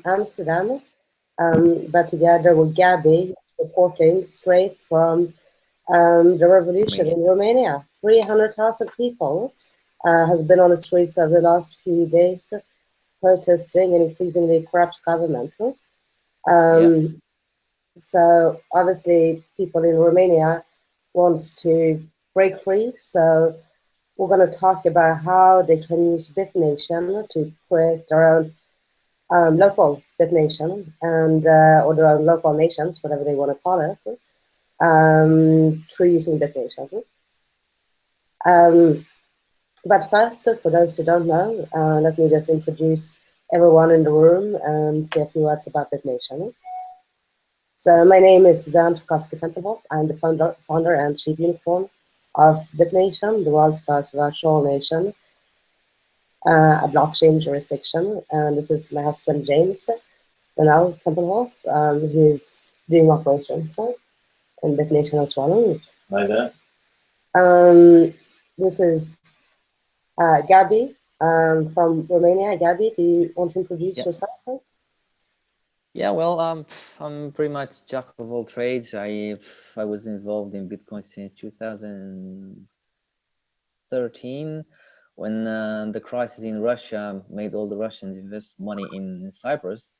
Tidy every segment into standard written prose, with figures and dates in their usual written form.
Amsterdam, but together with Gabby, reporting straight from the revolution Romania. in Romania. 300,000 people has been on the streets over the last few days protesting an increasingly corrupt government. Yeah. Um, so obviously people in Romania wants to break free. So we're going to talk about how they can use Bitnation to create their own local Bitnation and or their own local nations, whatever they want to call it, through using Bitnation. Um, but first, for those who don't know, let me just introduce everyone in the room and say a few words about Bitnation. So my name is Suzanne Tarkovsky-Tempelhoff. I'm the founder and chief unicorn of Bitnation, the world's first virtual nation, a blockchain jurisdiction. And this is my husband, James Donnell Tempelhoff, who's doing operations in Bitnation as well. Hi there. This is Gabby from Romania. Gabby, do you want to introduce Yeah. yourself? Yeah, well, I'm pretty much jack of all trades. I was involved in Bitcoin since 2013, when the crisis in Russia made all the Russians invest money in Cyprus,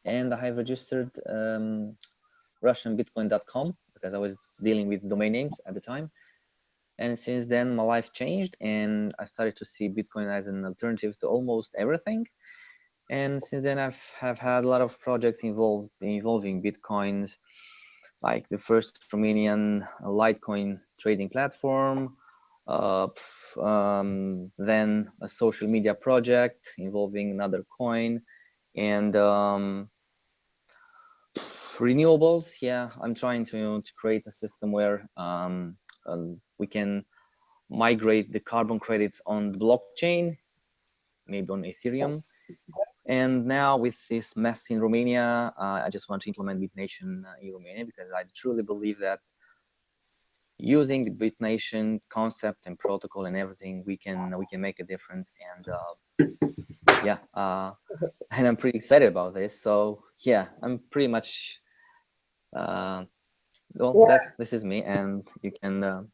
and I have registered RussianBitcoin.com because I was dealing with domain names at the time. And since then, my life changed, and I started to see Bitcoin as an alternative to almost everything. And since then, have had a lot of projects involving Bitcoins, like the first Romanian Litecoin trading platform, then a social media project involving another coin, and renewables. Yeah, I'm trying to create a system where we can migrate the carbon credits on the blockchain, maybe on Ethereum. And now with this mess in Romania, I just want to implement Bitnation in Romania, because I truly believe that using the Bitnation concept and protocol and everything, we can make a difference. And yeah, and I'm pretty excited about this. So yeah, I'm pretty much well, Yeah. this is me, and you can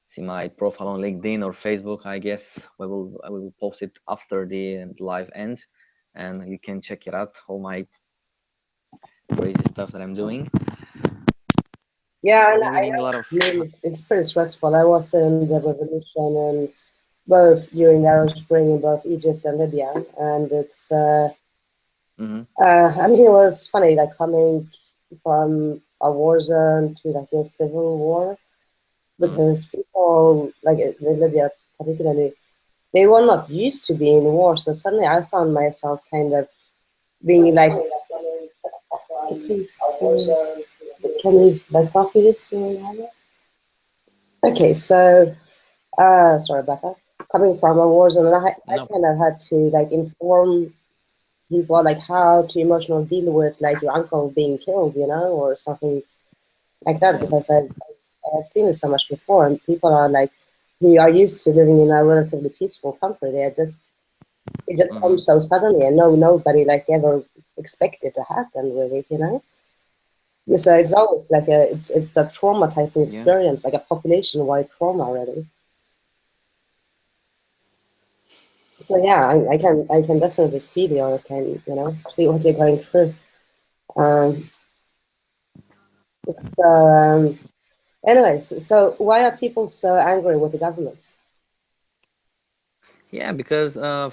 see my profile on LinkedIn or Facebook. I guess I will post it after the live ends, and you can check it out, all my crazy stuff that I'm doing. Yeah, I've and been I reading a know. lot of. I mean, it's pretty stressful. I was in the revolution and both during the Arab Spring in both Egypt and Libya, and it's. I mean, it was funny, like coming from a war zone to like a civil war, because people like in Libya particularly, they were not used to being in war. So suddenly, I found myself kind of being like, please, can you like copy this? Okay, so sorry about that. Coming from a war zone, I kind of had to like inform people like how to emotionally deal with like your uncle being killed, or something like that, because I had seen it so much before, and people are like, who are used to living in a relatively peaceful country, it just comes so suddenly, and nobody like ever expected to happen, really. Yeah, so it's always like it's a traumatizing experience, like a population-wide trauma, really. So yeah, I can definitely feel you, or can see what you're going through. Um, so anyways, so why are people so angry with the government? Yeah, because I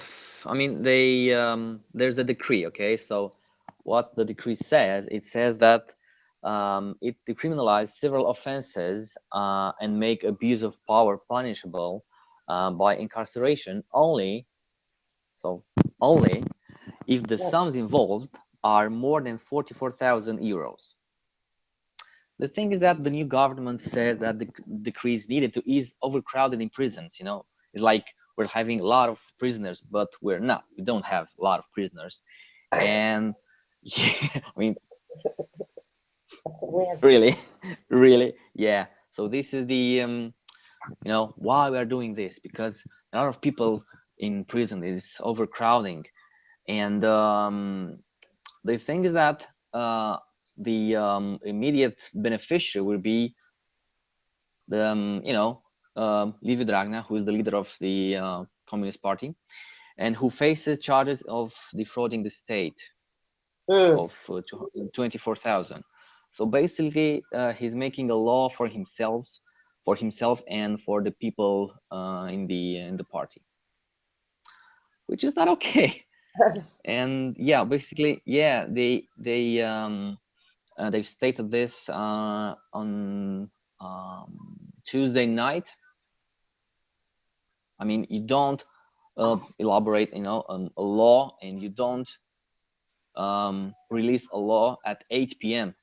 mean, there's a decree. Okay, so what the decree says, it says that it decriminalizes several offenses and make abuse of power punishable by incarceration only. So only if the sums involved are more than 44,000 euros. The thing is that the new government says that the decree is needed to ease overcrowded in prisons. It's like we're having a lot of prisoners, but we're not. We don't have a lot of prisoners, and yeah, I mean, That's weird. really, really, yeah. So this is the why we are doing this, because a lot of people in prison is overcrowding, And the thing is that the immediate beneficiary will be the Liviu Dragnea, who is the leader of the Communist Party, and who faces charges of defrauding the state Mm. of 24,000. So basically, he's making a law for himself and for the people in the party, which is not okay. And yeah, basically, yeah, they've stated this on Tuesday night. I mean, you don't elaborate, on a law, and you don't release a law at 8 p.m.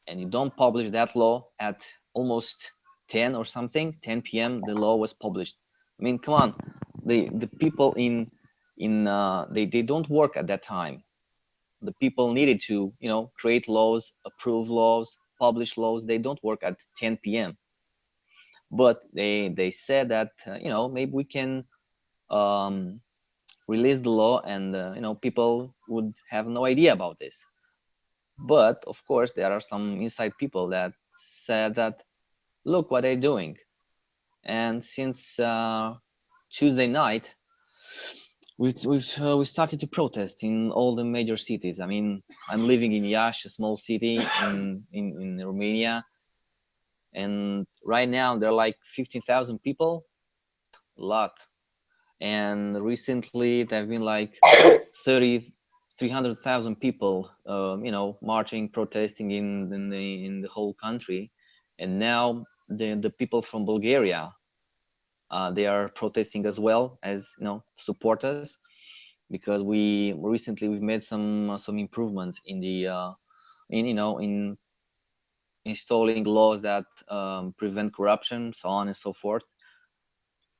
and you don't publish that law at almost 10 or something, 10 p.m. The law was published. I mean, come on, the people in they don't work at that time. The people needed to create laws, approve laws, publish laws. They don't work at 10 p.m. But they said that maybe we can um, release the law, and people would have no idea about this. But of course, there are some inside people that said that, look what they're doing. And since Tuesday night, we started to protest in all the major cities. I mean, I'm living in Iași, a small city in Romania, and right now there are like 15,000 people, a lot. And recently there have been like 30, 300,000 people, marching, protesting in the whole country. And now the people from Bulgaria, they are protesting as well, as support us, because we've made some improvements in the in installing laws that prevent corruption, so on and so forth.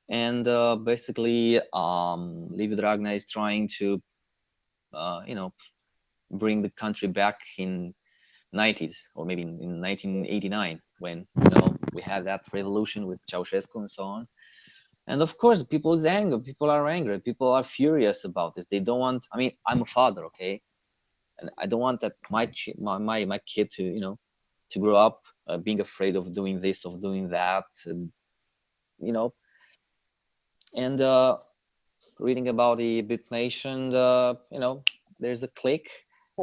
And basically, Liviu Dragnea is trying to bring the country back in 90s, or maybe in 1989, when we had that revolution with Ceausescu and so on. And of course, people are angry, people are furious about this. They don't want, I mean, I'm a father, okay, and I don't want that my kid to to grow up being afraid of doing this, of doing that, and, you know and reading about the Bitnation, there's a click,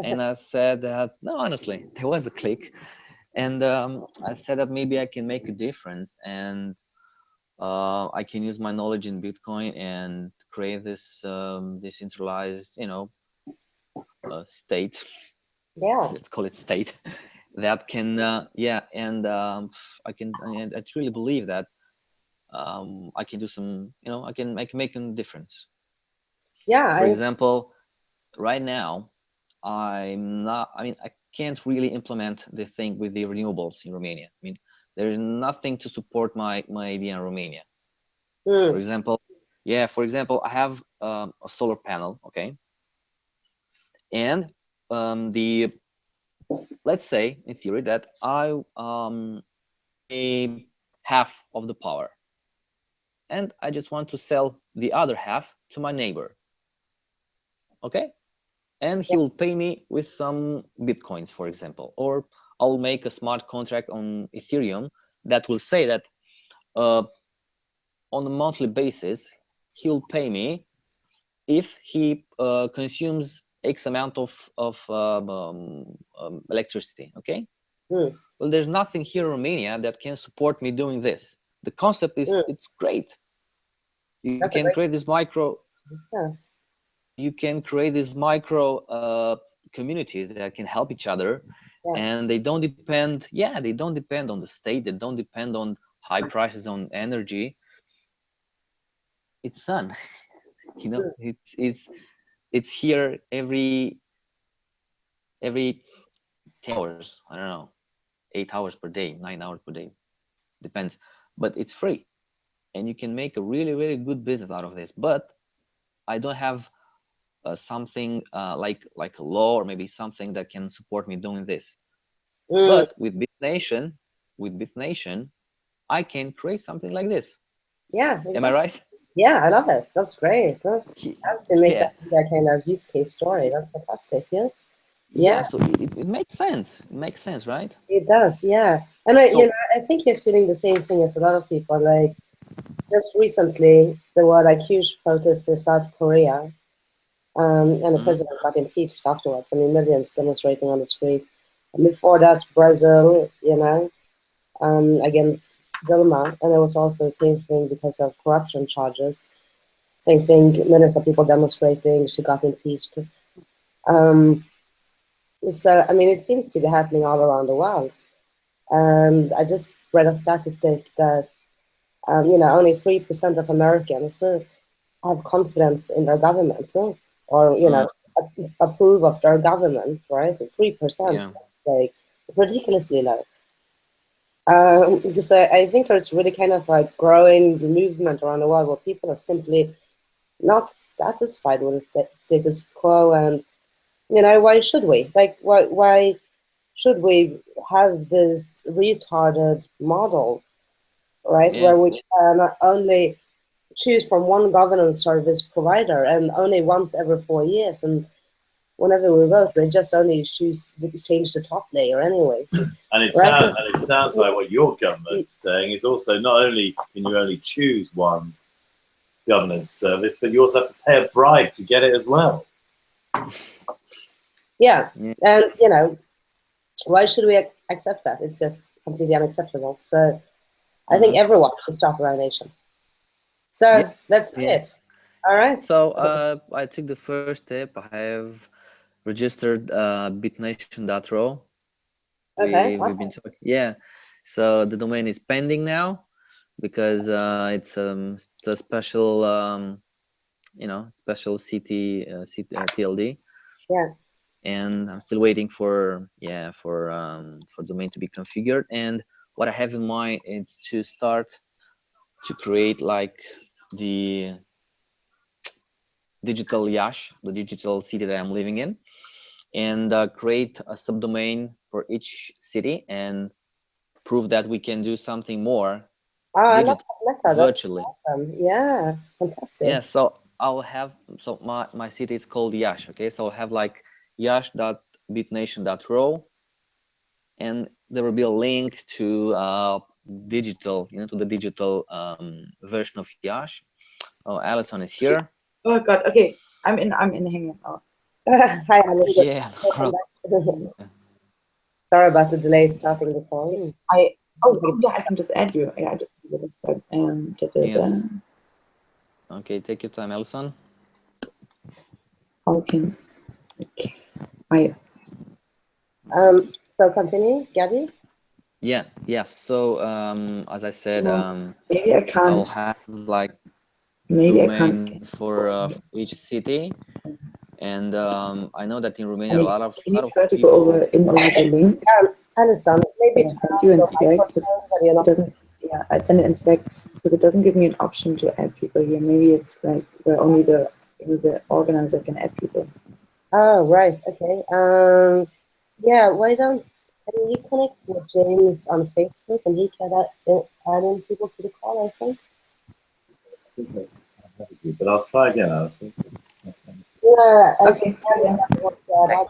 and I said that no, honestly, there was a click, and I said that maybe I can make a difference, and I can use my knowledge in Bitcoin and create this decentralized, state. Yeah. Let's call it state that can, yeah, and I truly believe that I can do some, I can make a difference. Yeah. For example, right now, I mean, I can't really implement the thing with the renewables in Romania. I mean, there's nothing to support my idea in Romania. For Mm. example, yeah, for example, I have a solar panel, okay, and the let's say in theory that I pay half of the power, and I just want to sell the other half to my neighbor, okay, and he Yeah. will pay me with some bitcoins, for example, or I'll make a smart contract on Ethereum that will say that uh, on a monthly basis he'll pay me if he consumes X amount of electricity. Okay. Mm. Well, there's nothing here in Romania that can support me doing this. The concept is Mm. it's great. You That's can a great. create this micro. Yeah. You can create these micro communities that can help each other, Yeah. and they don't depend. Yeah, they don't depend on the state. They don't depend on high prices on energy. It's sun. Mm. It's here every 10 hours. I don't know, 8 hours per day, 9 hours per day, depends. But it's free, and you can make a really, really good business out of this. But I don't have something like a law, or maybe something that can support me doing this. Mm. But with Bitnation, I can create something like this. Yeah. Am I Exactly. right? Yeah, I love it. That's great. Huh? I have to make Yeah, that kind of use case story. That's fantastic. Yeah. Yeah, yeah. So it makes sense. It makes sense, right? it does. Yeah. And So, I think you're feeling the same thing as a lot of people. Like just recently, there were like huge protests in South Korea, and the mhm, president got impeached afterwards. I mean, millions demonstrating on the street. And before that, Brazil, against Dilma, and it was also the same thing because of corruption charges. Same thing, millions of people demonstrating. She got impeached. Um, so, I mean, it seems to be happening all around the world. And I just read a statistic that, only 3% of Americans have confidence in their government, or, mm, approve of their government, right? 3%, yeah, that's like ridiculously low. So I think there's really kind of a growing movement around the world where people are simply not satisfied with the status quo, and why should we? Like, why should we have this retarded model, right? yeah, Where we not only choose from one governance service provider and only once every 4 years, and whenever we vote, we just only change the top layer, anyways. And it Right? sounds like what your government's saying is also not only can you only choose one governance service, but you also have to pay a bribe to get it as well. Yeah, yeah, and why should we accept that? It's just completely unacceptable. So I think mhm, everyone should start their own nation. yeah, So that's yeah. it. All right. So I took the first step. I have registered bitnation.ro. Okay. We've been Awesome. talking. Yeah. So the domain is pending now because it's a special special TLD, Yeah. and I'm still waiting for domain to be configured. And what I have in mind is to start to create like the digital Yash, the digital city that I'm living in, and create a subdomain for each city and prove that we can do something more Oh, I love digital that meta. That's virtually. awesome. Yeah. Yeah, Fantastic. so I'll have, so my city is called Yash, okay? So I'll have like yash.bitnation.ro, and there will be a link to digital, to the digital version of Yash. Oh, Alison is here. Oh God. Okay. I'm in the Hangout now. Hi, Alice. Yeah, no Welcome problem. back. Sorry about the delay starting the call. Yeah, I can just add you. Yeah, I just did it. Yes. Okay, take your time, Alison. How can I? So continue, Gabby. Yeah. So as I said, Maybe I I'll can't. have like Maybe I can't. domains for each city, and I know that in I Romania a mean, lot of can you try to go people. over the link Alison, that maybe I turn sent on you in your Slack? Because microphone, but you're it not. doesn't. Yeah, I sent it in Slack because it doesn't give me an option to add people here. Maybe it's like where only the organizer can add people. Oh, right. Okay. Yeah. Why don't can you connect with James on Facebook and he can add in people to the call? I think. But I'll try again, Alison. Yeah. And Okay. Gabby's Yeah. not want to add.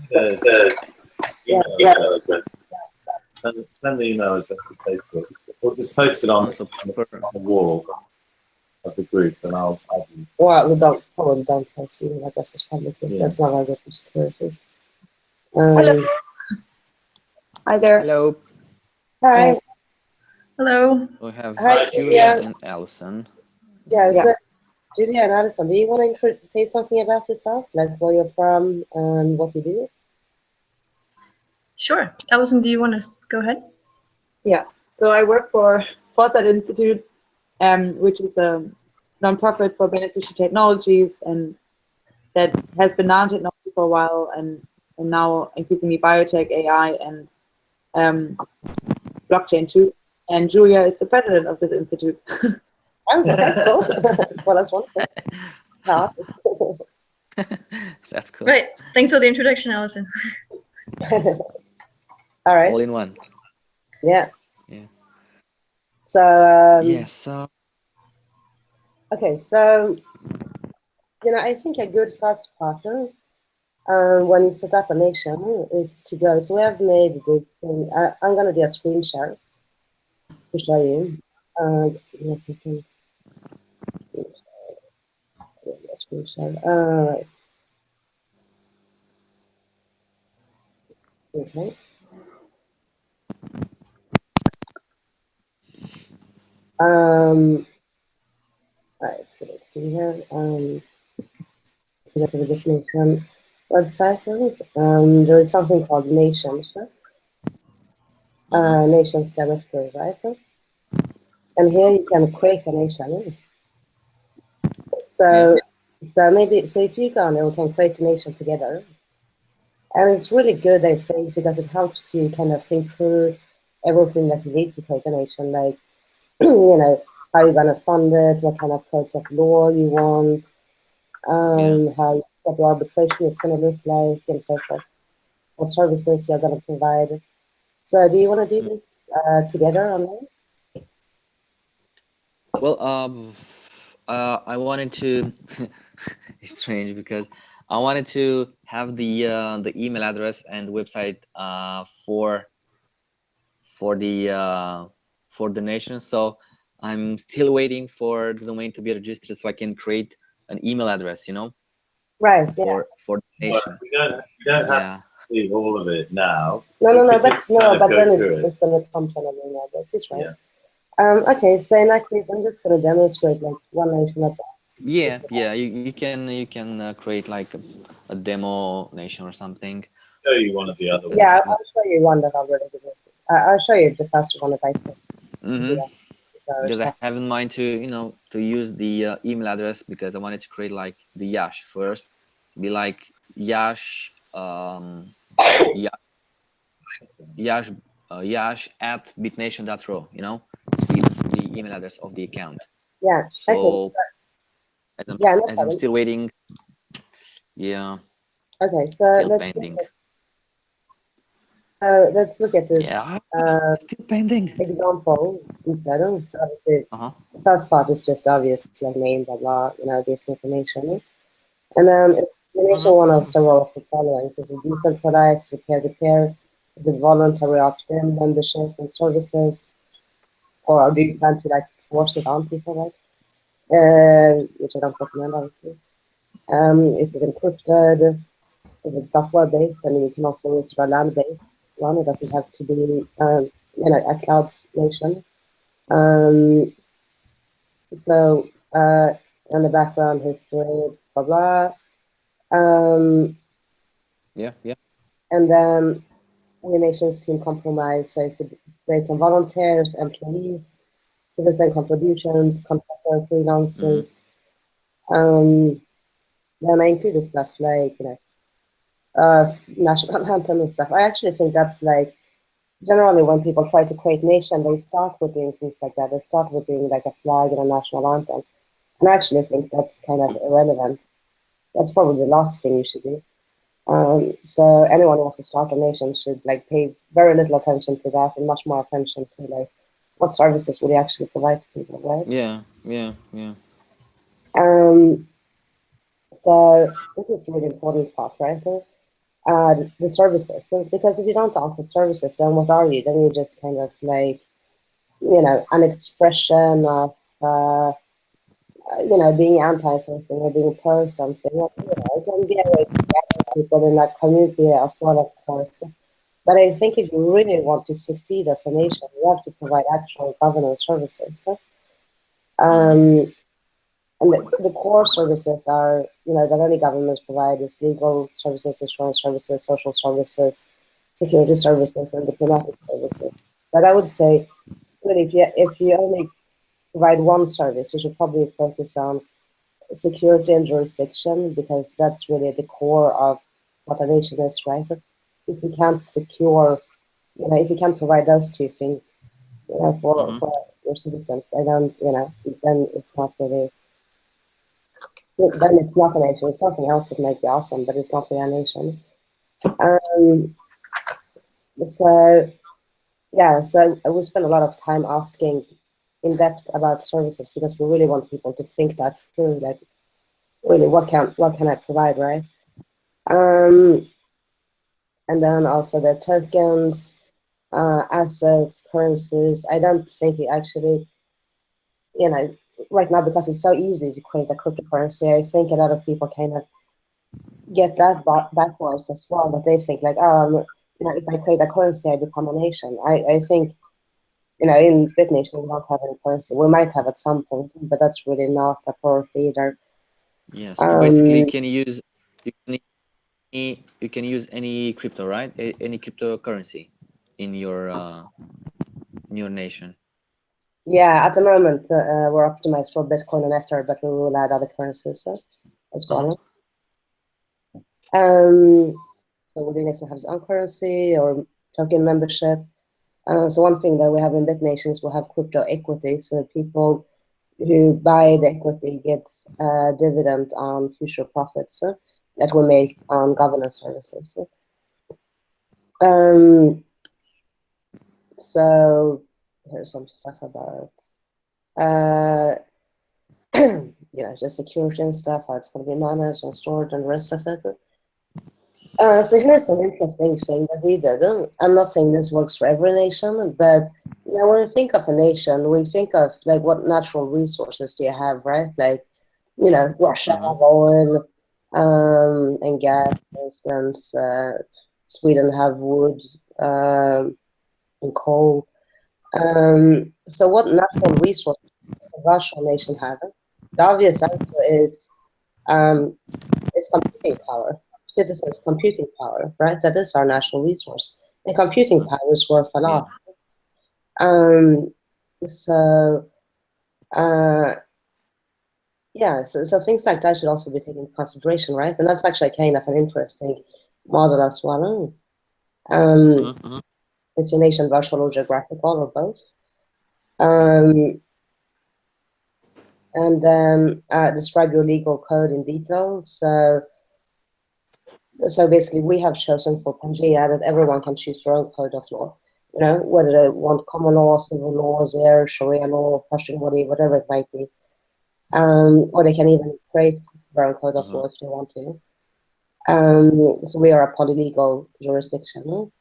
The Yeah. email address. Send the email address to Facebook, or just post it on So the wall of the group, and I'll add you. Well, we don't post email addresses publicly. Yeah. That's not our good for security. Hello. Hi there. hello, Hi. Hello. we have Hi, Julia Julia. and Alison. Yeah. Yeah. So, Julia and Alison, do you want to say something about yourself, like where you're from and what you do? Sure. Alison, do you want to go ahead? Yeah. So I work for Foresight Institute, which is a nonprofit for beneficial technologies, and that has been nanotechnology for a while, and now increasingly biotech, AI, and blockchain too. And Julia is the president of this institute. Oh, okay, cool. Well, that's wonderful. That's cool. Right. Thanks for the introduction, Alison. All right. All in one. Yeah. Yeah. So, Yeah. So Okay, so I think a good first partner when you set up a nation is to go. So we have made this thing. I'm gonna do a screen share to show you. Just give me a second. Screen share. Okay. Right. So let's see here. Go to the Bitnation website. There is something called Nations. Nations directory, right? And here you can create a nation. So, so if you go on there, we can create a nation together. And it's really good, I think, because it helps you kind of think through everything that you need to create a nation, like, how you're going to fund it, what kind of codes of law you want, what the arbitration is going to look like, and so forth, what services you're going to provide. So do you want to do this together online? Well, I wanted to. It's strange because I wanted to have the email address and website for the nation. So I'm still waiting for the domain to be registered so I can create an email address. Right. For the nation. We don't have to see all of it now. No, but then it's going to come to an email address. It's right. Yeah. Okay, so in that case, I'm just going to demonstrate like one nation. That's yeah. You can create like a demo nation or something. Show you one of the other ones. Yeah, I'll show you one that already exists. I'll show you the first one that I think. Because I have in mind to to use the email address because I wanted to create like the Yash first, be like Yash Yash at bitnation.ro, the email address of the account. Yeah. So okay. as I'm still waiting. Yeah. Okay, so let's look at this. Yeah, still pending. Example instead. So obviously, the first part is just obvious, it's like name, blah blah, basic information. And then it's combination one of several of the following. So is it decentralized, is it peer-to-peer, is it voluntary opt-in membership and services, or do you plan to like force it on people, right? Which I don't recommend, obviously. Is it encrypted? If it's software-based, I mean, you can also use a land-based one. It doesn't have to be, a cloud nation. So, and the background history, blah blah. Yeah. And then the nation's team compromise, so it's based on volunteers, employees, citizen contributions, contractor, freelancers. Then I included stuff like, national anthem and stuff. I actually think that's like, generally when people try to create nation, they start with doing things like that. They start with doing like a flag and a national anthem. And I actually think that's kind of irrelevant. That's probably the last thing you should do. So anyone who wants to start a nation should like pay very little attention to that and much more attention to like what services will you actually provide to people, right? Yeah. So this is a really important part, right? The services. So because if you don't offer services, then what are you? Then you're just kind of like, an expression of being anti something or being pro something. It can be a way to gather people in that community as well, of course. But I think if you really want to succeed as a nation, you have to provide actual governance services. And the core services are, that any governments provide is legal services, insurance services, social services, security services, and diplomatic services. But I would say, really, if you only provide one service, you should probably focus on security and jurisdiction, because that's really the core of what a nation is, right? If you can't secure, if you can't provide those two things, for your citizens, then it's not really. Then it's not a nation. It's something else that might be awesome, but it's not really a nation. So we spend a lot of time asking in depth about services because we really want people to think that through. Like, really, what can I provide, right? And then also the tokens, assets, currencies. I don't think it actually, right now, because it's so easy to create a cryptocurrency, I think a lot of people kind of get that backwards as well, that they think like, if I create a currency, I become a nation. I think, in Bitnation, we don't have any currency. We might have at some point, but that's really not a priority either. Yeah. So basically, you can use any crypto, right? Any cryptocurrency in your nation. Yeah, at the moment, we're optimized for Bitcoin and Ether, but we will add other currencies as well. So we need to have our own currency or token membership. So one thing that we have in Bitnation is we'll have crypto equity. So people who buy the equity gets a dividend on future profits that we make on governance services. So here's some stuff about just security and stuff, how it's going to be managed and stored and the rest of it. So here's an interesting thing that we did. I'm not saying this works for every nation, but when we think of a nation, we think of like what natural resources do you have, right? Like, Russia have oil and gas, for instance. Sweden have wood and coal. So what natural resources does a Russian nation have? The obvious answer is computing power. Citizens' computing power, right? That is our national resource. And computing power is worth a lot. So things like that should also be taken into consideration, right? And that's actually kind of an interesting model as well. Is your nation virtual or geographical or both? And then describe your legal code in detail. So basically, we have chosen for Pangea that everyone can choose their own code of law. Whether they want common law, civil law, Sharia law, Pashtunwali, whatever it might be. Or they can even create their own code of law if they want to. So we are a polylegal jurisdiction.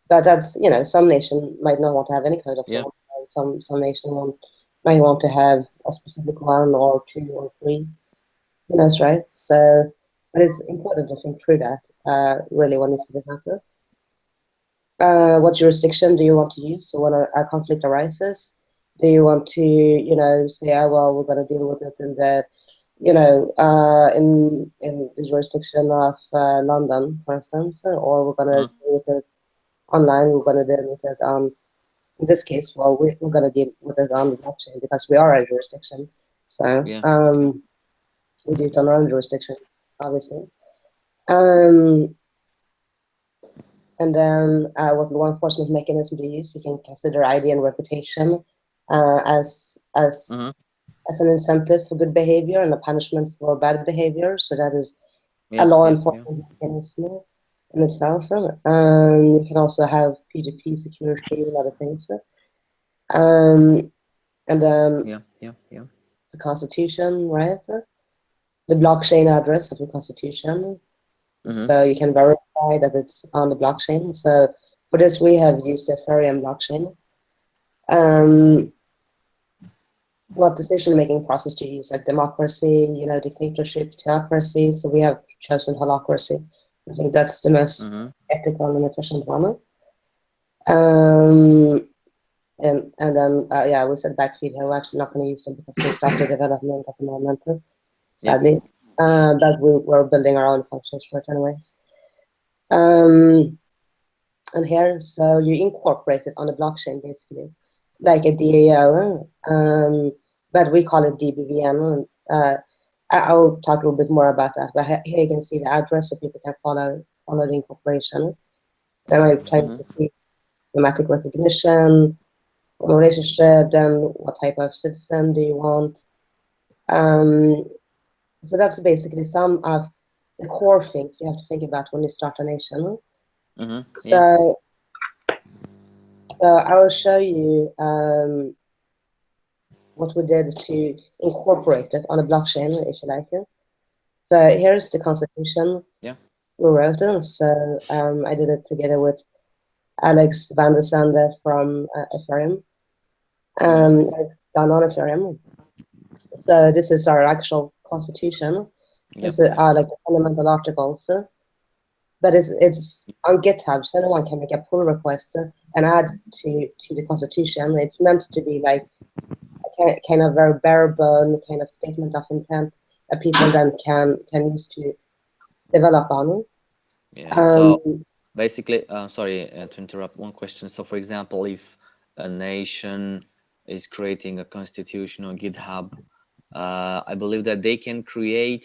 But that's, some nation might not want to have any code of law. Some nation might want to have a specific one or two or three. Who knows, right? So, but it's important to think through that, really, when you set it up. What jurisdiction do you want to use? So when a conflict arises, do you want to, say, oh, well, we're going to deal with it in the, in the jurisdiction of London, for instance, or we're going to deal with it online, we're going to deal with it in this case, well, we're going to deal with it on the blockchain because we are a jurisdiction. So we do it on our own jurisdiction, obviously. And then what law enforcement mechanism do you use? You can consider ID and reputation as an incentive for good behavior and a punishment for bad behavior. So that is a law enforcement mechanism in itself. You can also have P2P security and other things. And then the Constitution, right? The blockchain address of the Constitution. So you can verify that it's on the blockchain. So for this, we have used the Ethereum blockchain. What decision-making process to use, like democracy, dictatorship, theocracy. So we have chosen holacracy. I think that's the most ethical and efficient one. And then we said backfeed. We're actually not going to use them because they stopped the development at the moment, sadly. But we're building our own functions for it anyways. And here, so you incorporate it on the blockchain, basically, like a DAO, but we call it DBVM. I'll talk a little bit more about that, but here you can see the address so people can follow the incorporation. Then I'm trying to see thematic recognition, relationship, then what type of citizen do you want. So that's basically some of the core things you have to think about when you start a nation. So I will show you what we did to incorporate it on a blockchain, if you like it. So here's the constitution. Yeah. We wrote it. So I did it together with Alex van der Sande from Ethereum. It's done on Ethereum. So this is our actual constitution. This is like the fundamental articles. But it's on GitHub, so anyone can make a pull request and add to the constitution. It's meant to be like a kind of very bare bone kind of statement of intent that people then can use to develop on. Yeah. So basically, sorry to interrupt. One question. So, for example, if a nation is creating a constitution on GitHub, I believe that they can create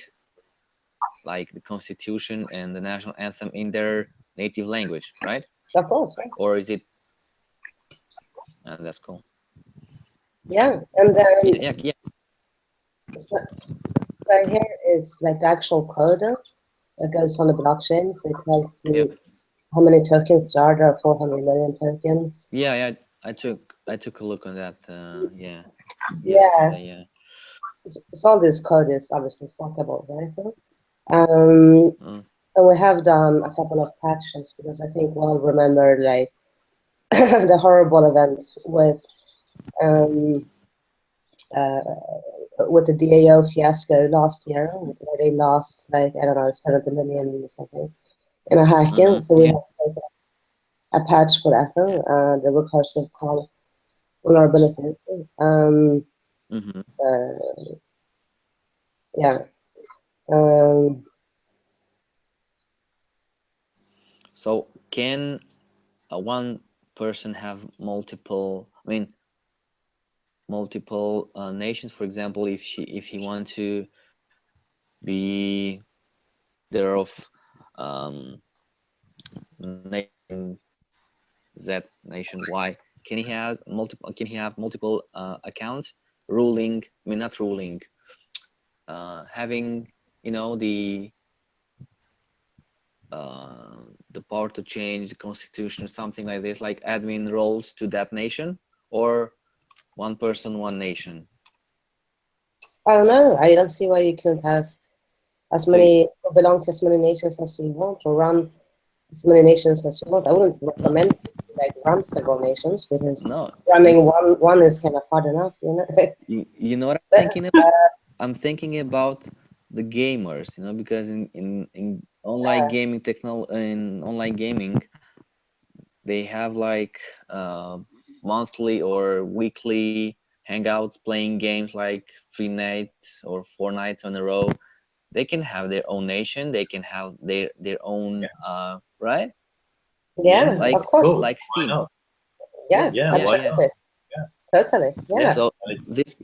like the constitution and the national anthem in their native language, right? Of course, right? Or is it? That's cool. Yeah, and then Yeah. so here is like the actual code that goes on the blockchain. So it tells you how many tokens there are. There are 400 million tokens. Yeah. I took a look on that. Yeah. Yesterday, yeah. So all this code is obviously forkable, right? And we have done a couple of patches because I think we'll remember like the horrible event with the DAO fiasco last year, where they lost like, I don't know, 70 million or something in a hacking. So we have a patch for that, the recursive call vulnerabilities. Yeah. So can one person have multiple? I mean, multiple nations. For example, if he want to be there of nation Z, nation Y, can he have multiple? Can he have multiple accounts? Ruling, I mean not ruling. Having the power to change the constitution or something like this, like admin roles to that nation, or one person, one nation? I don't know. I don't see why you couldn't have as many, or belong to as many nations as you want, or run as many nations as you want. I wouldn't recommend like run several nations because running one is kind of hard enough, you know. You know what I'm thinking about? I'm thinking about the gamers, because in online gaming in online gaming, they have like monthly or weekly hangouts playing games like 3 nights or 4 nights in a row. They can have their own nation, they can have their own right? Yeah, like, of course. Like Steam. Yeah, absolutely. Totally. Yeah. So this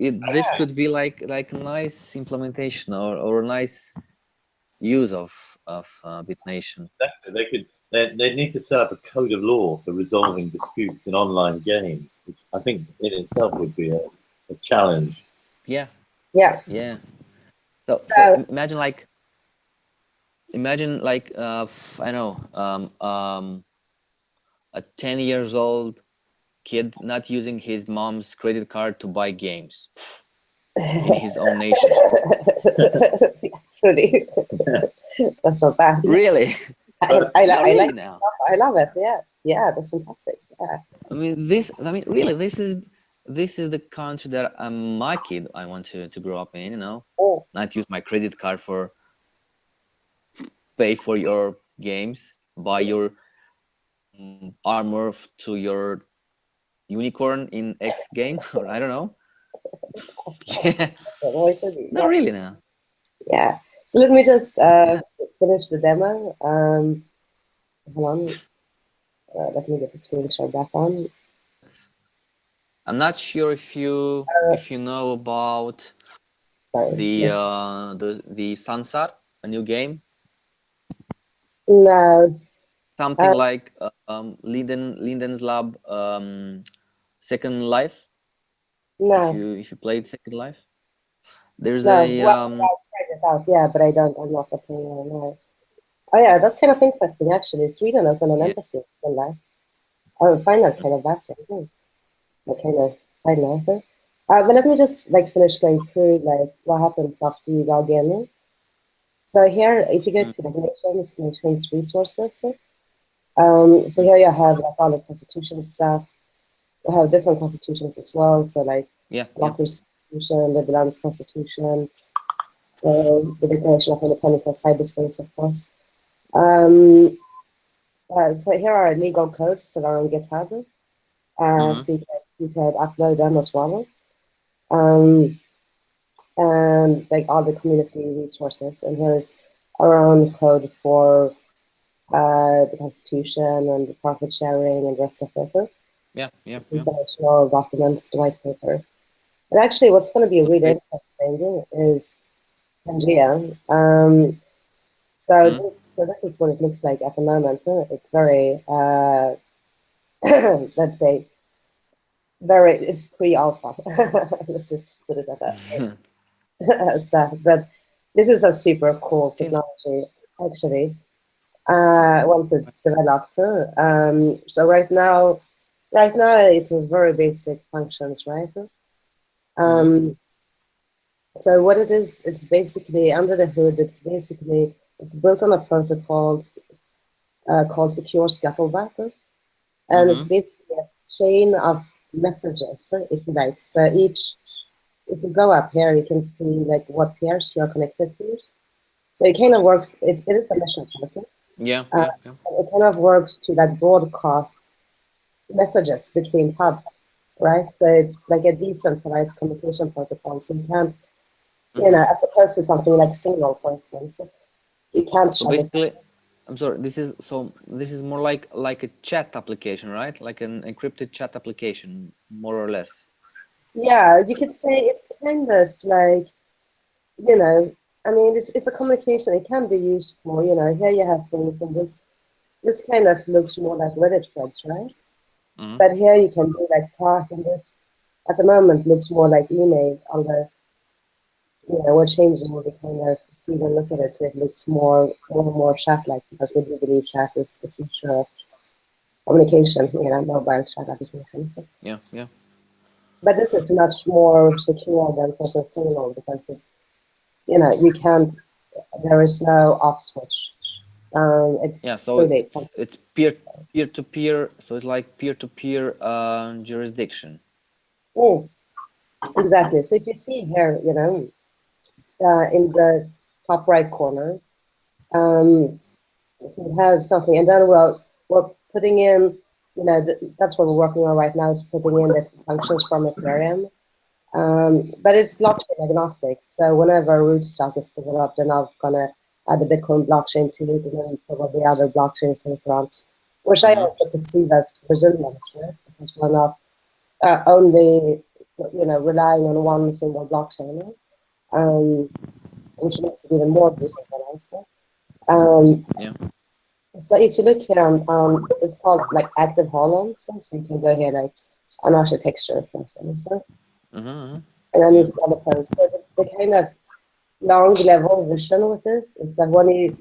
could be like a nice implementation or a nice use of Bitnation. Exactly. They need to set up a code of law for resolving disputes in online games, which I think in itself would be a challenge. Yeah. So imagine like I know a 10 years old kid not using his mom's credit card to buy games in his own nation. Really? That's not bad. Really? I like it now. I love it. Yeah, that's fantastic. Yeah. I mean, really, this is the country that my kid I want to grow up in. Not use my credit card for pay for your games, buy your armor to your unicorn in X game, or I don't know. Yeah. No, really now. Yeah. So let me just finish the demo. Hold on. Let me get the screenshot back on. I'm not sure if you know about the Sansar, a new game. No. Something like Linden's Lab Second Life. No. If you played Second Life, there's no. a I tried it out, yeah, but I'm not looking now. Oh yeah, that's kind of interesting actually. Sweden opened an embassy in life. I would find that kind of baffling. That kind of side note. But let me just like finish going through like what happens after you log in. So here, if you go to the nations resources, so here you have like all the constitution stuff. We have different constitutions as well. So like Locker's constitution, Lebanon's constitution, the Declaration of Independence of Cyberspace, of course. So here are legal codes that are on GitHub. So you can upload them as well. And like all the community resources. And here's our own code for the Constitution and the profit sharing and the rest of it. International documents, the white paper. And actually, what's going to be really interesting is Pangea. So this is what it looks like at the moment. It's very, let's say, it's pre-alpha. Let's just put it at that stuff. But this is a super cool technology, actually. Once it's developed. So right now it has very basic functions, right? So what it is, it's basically under the hood. It's built on a protocol called Secure Scuttlebutt, and it's basically a chain of messages, if you like. So if you go up here, you can see like what pairs you are connected to. So it kind of works. It is a mission protocol. It kind of works to like broadcast messages between hubs, right? So it's like a decentralized communication protocol. So you can't, as opposed to something like Signal, for instance, you can't. So basically, I'm sorry. This is more like a chat application, right? Like an encrypted chat application, more or less. Yeah, you could say it's kind of like, I mean, it's a communication. It can be used for, here you have things, and this kind of looks more like Reddit threads, right? But here you can do like talk, and this at the moment looks more like email. Although, we're changing all the kind of if you look at it, so it looks more chat-like, because we do believe chat is the future of communication. Mobile chat applications. Yeah. But this is much more secure than for the Signal, because it's, you can't. There is no off switch. It's so it's peer to peer. So it's like peer to peer jurisdiction. Exactly. So if you see here, in the top right corner, so you have something, and then we're putting in, that's what we're working on right now, is putting in the functions from Ethereum. But it's blockchain agnostic. So whenever rootstock is developed, then I'm gonna add the Bitcoin blockchain to it, and then probably other blockchains later on, which I also perceive as resilience, right? Because we're not only, relying on one single blockchain, which makes it even more decentralized. So if you look here on it's called like active holons, so you can go here like on architecture, for instance. And then you see other posts. So the kind of long level vision with this is that when you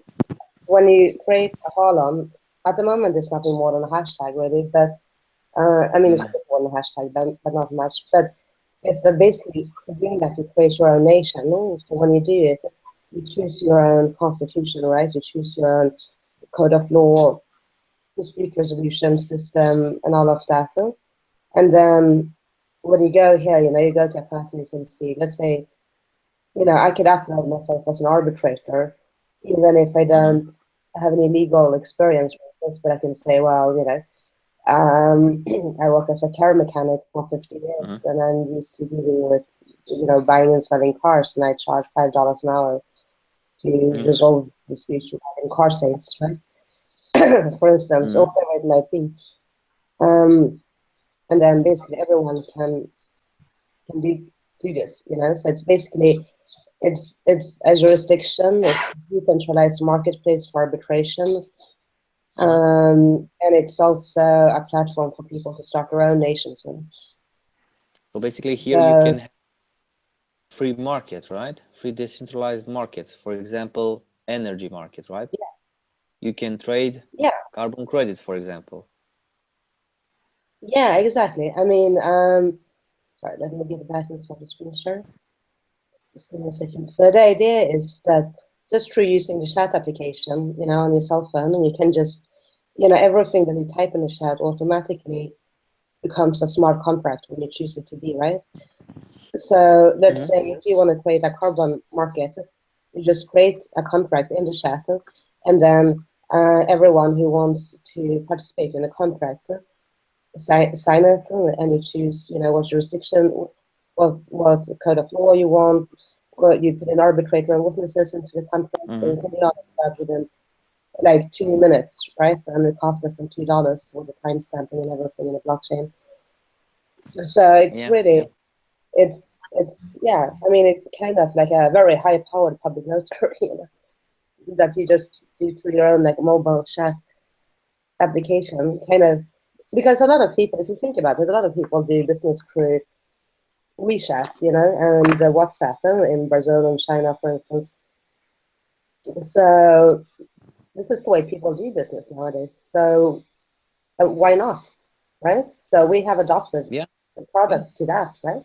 create a holon, at the moment it's nothing more than a hashtag really, but I mean it's more than a hashtag, but not much. But it's basically doing that you create your own nation. No? So when you do it, you choose your own constitution, right? You choose your own code of law, dispute resolution system, and all of that. And then when you go here, you go to a person, you can see, let's say, I could upload myself as an arbitrator, even if I don't have any legal experience with this, but I can say, well, I work as a car mechanic for 50 years, and I'm used to dealing with, buying and selling cars, and I charge $5 an hour to resolve disputes regarding car sales, right? For instance, or whatever it might be. And then basically everyone can do this, So it's basically it's a jurisdiction, it's a decentralized marketplace for arbitration, and it's also a platform for people to start their own nations in. So basically here you can have free market, right? Free decentralized markets, for example, energy market, right? Yeah. You can trade carbon credits, for example. Yeah, exactly. I mean, Sorry, let me get back inside the screen share. Just give me a second. So the idea is that just through using the chat application, on your cell phone, and you can just, everything that you type in the chat automatically becomes a smart contract when you choose it to be, right? So let's say if you want to create a carbon market, you just create a contract in the chat, and then everyone who wants to participate in the contract sign it, and you choose, what jurisdiction, what code of law you want, what you put an arbitrator and witnesses into the contract, so you can do all that within like 2 minutes, right? And it costs less than $2 with the timestamping and everything in the blockchain. So it's really, it's I mean, it's kind of like a very high-powered public notary, that you just do through your own like mobile chat application, kind of, because a lot of people, if you think about it, a lot of people do business through WeChat, and WhatsApp in Brazil and China, for instance. So this is the way people do business nowadays. So why not, right? So we have adopted the product to that, right?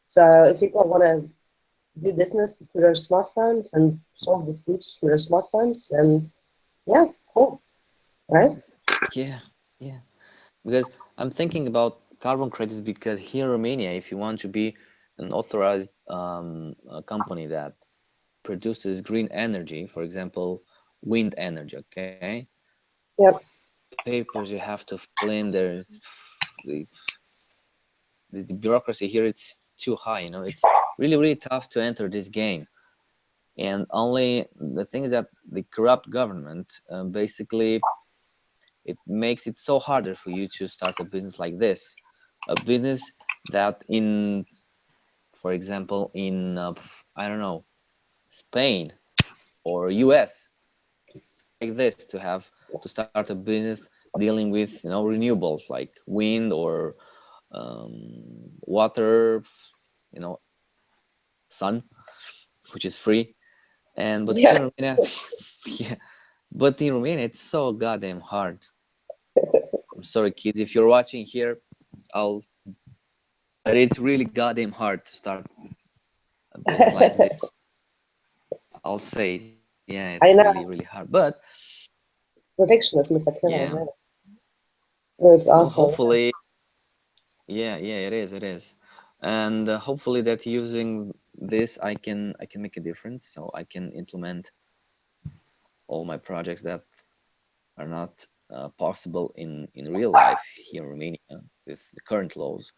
So if people want to do business through their smartphones and solve disputes through their smartphones, then yeah, cool, right? Yeah, because I'm thinking about carbon credits, because here in Romania, if you want to be an authorized company that produces green energy, for example, wind energy, okay? Yep. Papers you have to fill in, there's the bureaucracy here, it's too high, it's really, really tough to enter this game. And only the thing is that the corrupt government basically, it makes it so harder for you to start a business like this, a business that for example, in I don't know, Spain or US, like this, to start a business dealing with renewables like wind or water, sun, which is free. But here in Romania, yeah, but in Romania it's so goddamn hard. I'm sorry, kids, if you're watching here, but it's really goddamn hard to start a business like this. I'll say it. Yeah, it's I know. really, really hard. But protectionism is a killer, yeah, right? It's well, awful. hopefully, yeah, it is, and hopefully that using this, I can make a difference, so I can implement all my projects that are not possible in real life here in Romania with the current laws.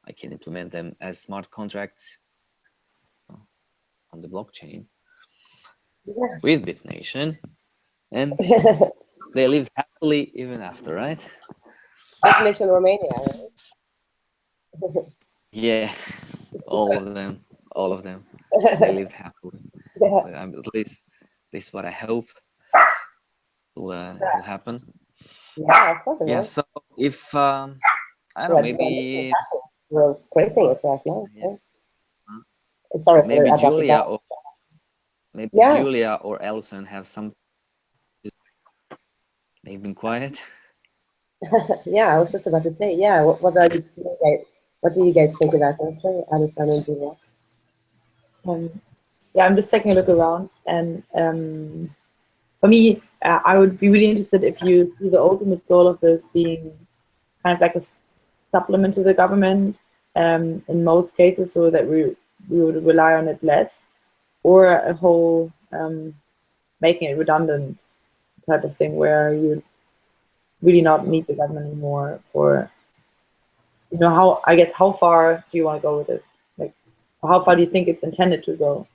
I can implement them as smart contracts on the blockchain with Bitnation, and they lived happily even after, right? Bitnation Romania. Yeah, all of them, they lived happily. At least this is what I hope will happen. Yeah, of course it Yeah, will. so if I don't know, maybe We're creating it right now. yeah, Sorry for maybe about that. Julia or Alison have some. They've been quiet. Yeah, I was just about to say, yeah, what do you guys think about that? Okay, Alison and Julia. Yeah, I'm just taking a look around, and for me, I would be really interested if you see the ultimate goal of this being kind of like a supplement to the government in most cases, so that we would rely on it less, or a whole making it redundant type of thing where you really not need the government anymore for, how far do you want to go with this? Like, how far do you think it's intended to go?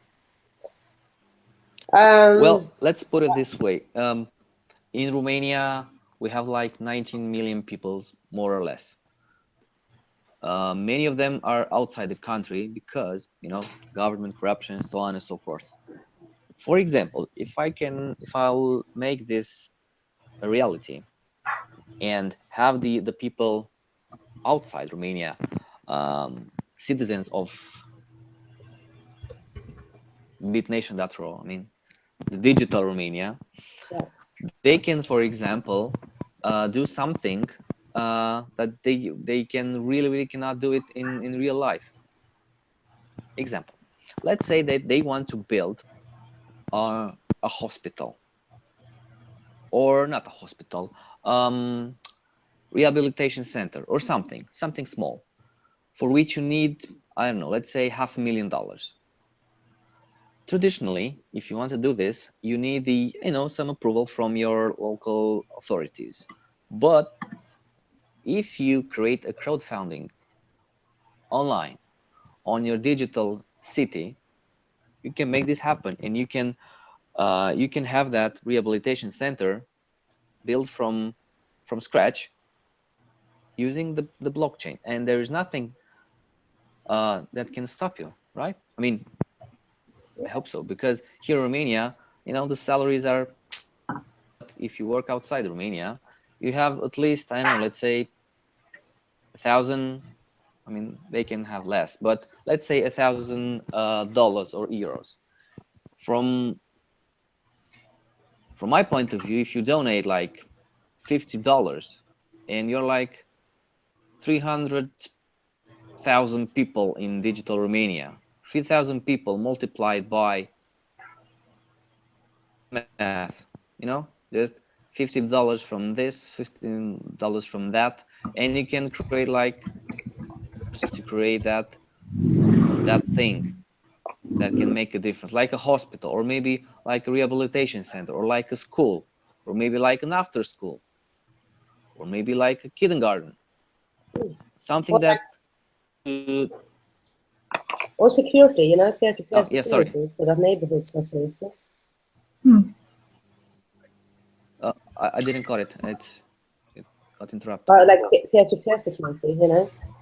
Well, let's put it this way. In Romania, we have like 19 million people, more or less. Many of them are outside the country because, government corruption, so on and so forth. For example, if I'll make this a reality and have the people outside Romania, citizens of Bitnation.ro, I mean, the digital Romania, they can, for example, do something that they can really, really cannot do it in real life. Example, let's say that they want to build a hospital, or not a hospital, rehabilitation center or something small, for which you need, I don't know, let's say $500,000. Traditionally, if you want to do this, you need some approval from your local authorities. But if you create a crowdfunding online on your digital city, you can make this happen, and you can have that rehabilitation center built from scratch using the blockchain, and there is nothing that can stop you, right? I mean, I hope so, because here in Romania, the salaries are, if you work outside Romania, you have at least, I don't know, let's say 1,000. I mean, they can have less, but let's say $1,000 or euros. From my point of view, if you donate like $50, and you're like 300,000 people in digital Romania, 3,000 people multiplied by math, just $50 from this, $15 from that, and you can create like to create that thing that can make a difference, like a hospital, or maybe like a rehabilitation center, or like a school, or maybe like an after school, or maybe like a kindergarten, something that or security, peer-to-peer yeah, sorry. security, so that neighborhoods are safer. I didn't got it. It got interrupted. Like peer-to-peer security,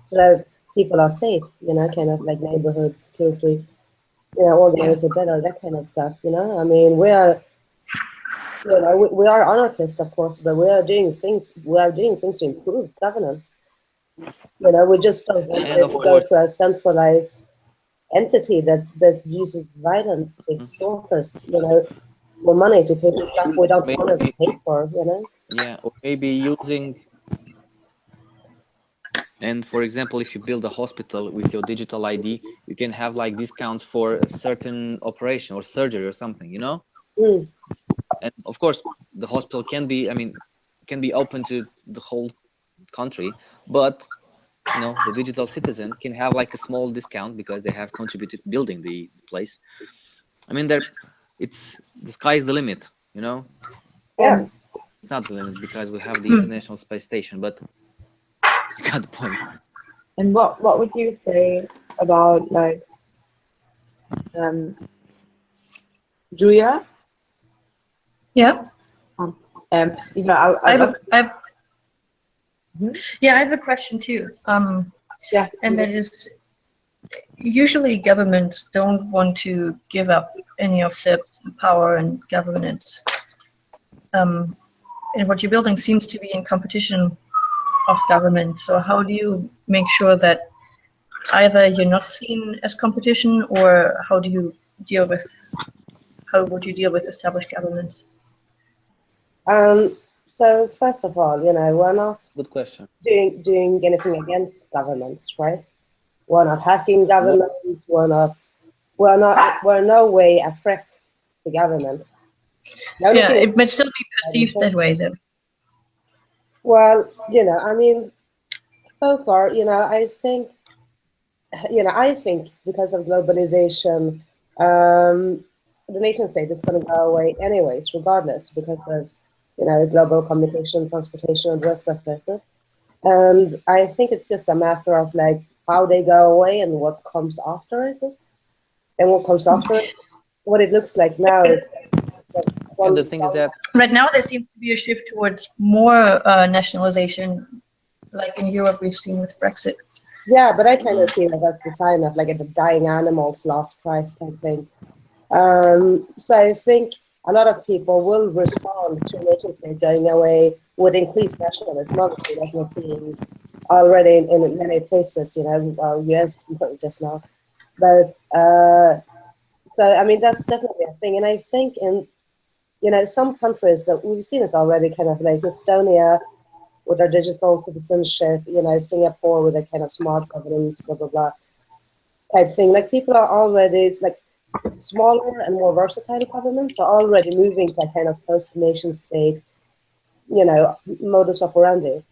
so that people are safe, kind of like neighborhood security, organize it better, that kind of stuff, I mean, we are anarchists, of course, but we are doing things to improve governance. We just don't want it to go to a centralized entity that uses violence to extort us, for money to pay for stuff we don't want to pay for, Yeah, or maybe using, and for example, if you build a hospital with your digital ID, you can have like discounts for a certain operation or surgery or something, Mm. And of course, the hospital can be open to the whole country, but the digital citizen can have like a small discount because they have contributed building the place. I mean, it's the sky's the limit, Yeah. It's not the limit because we have the International Space Station, but you got the point. And what would you say about like Julia? Yeah. I have a question too. Yeah. And that is, usually governments don't want to give up any of their power and governance. And what you're building seems to be in competition of government. So how do you make sure that either you're not seen as competition, or how would you deal with established governments? So first of all, we're not good question doing anything against governments, right? We're not hacking governments. We're no way a threat to governments. It might still be perceived that way then. Well, I mean, so far, I think because of globalization, the nation state is going to go away anyways, regardless, because of global communication, transportation, and the rest of it. And I think it's just a matter of like how they go away and what comes after it. And what comes after it, what it looks like now is. And the thing is that right now there seems to be a shift towards more nationalization, like in Europe we've seen with Brexit. Yeah, but I kind of see that as the sign of like a dying animals, lost Christ type thing. So I think a lot of people will respond to nation state going away with increased nationalism, obviously, like we're seeing already in many places, US just now. But so I mean that's definitely a thing, and I think in some countries that we've seen it already, kind of like Estonia with their digital citizenship, Singapore with their kind of smart governance, blah blah blah. type thing. Like people are already, it's like smaller and more versatile governments are already moving to a kind of post-nation state, modus operandi.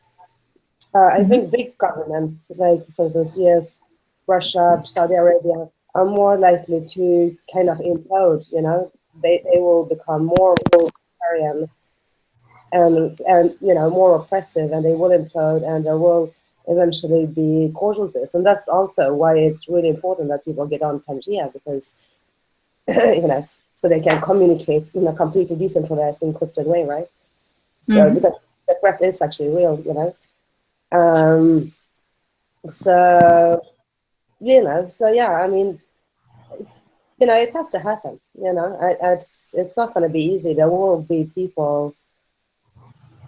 I think big governments, like for instance, US, Russia, Saudi Arabia, are more likely to kind of implode. They will become more authoritarian and more oppressive, and they will implode, and there will eventually be casualties. And that's also why it's really important that people get on Pangea, because so they can communicate in a completely decentralized, encrypted way, right? So because the threat is actually real. So yeah, I mean, it has to happen. It's not going to be easy. There will be people.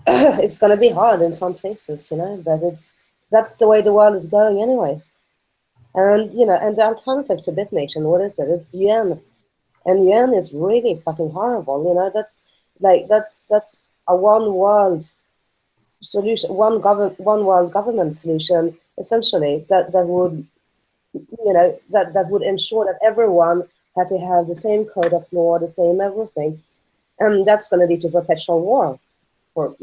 It's going to be hard in some places, but that's the way the world is going, anyways. And and the alternative to Bitnation, what is it? It's UN, and UN is really fucking horrible. That's a one world solution, one world government solution, essentially, that would that would ensure that everyone had to have the same code of law, the same everything, and that's going to lead to perpetual war. For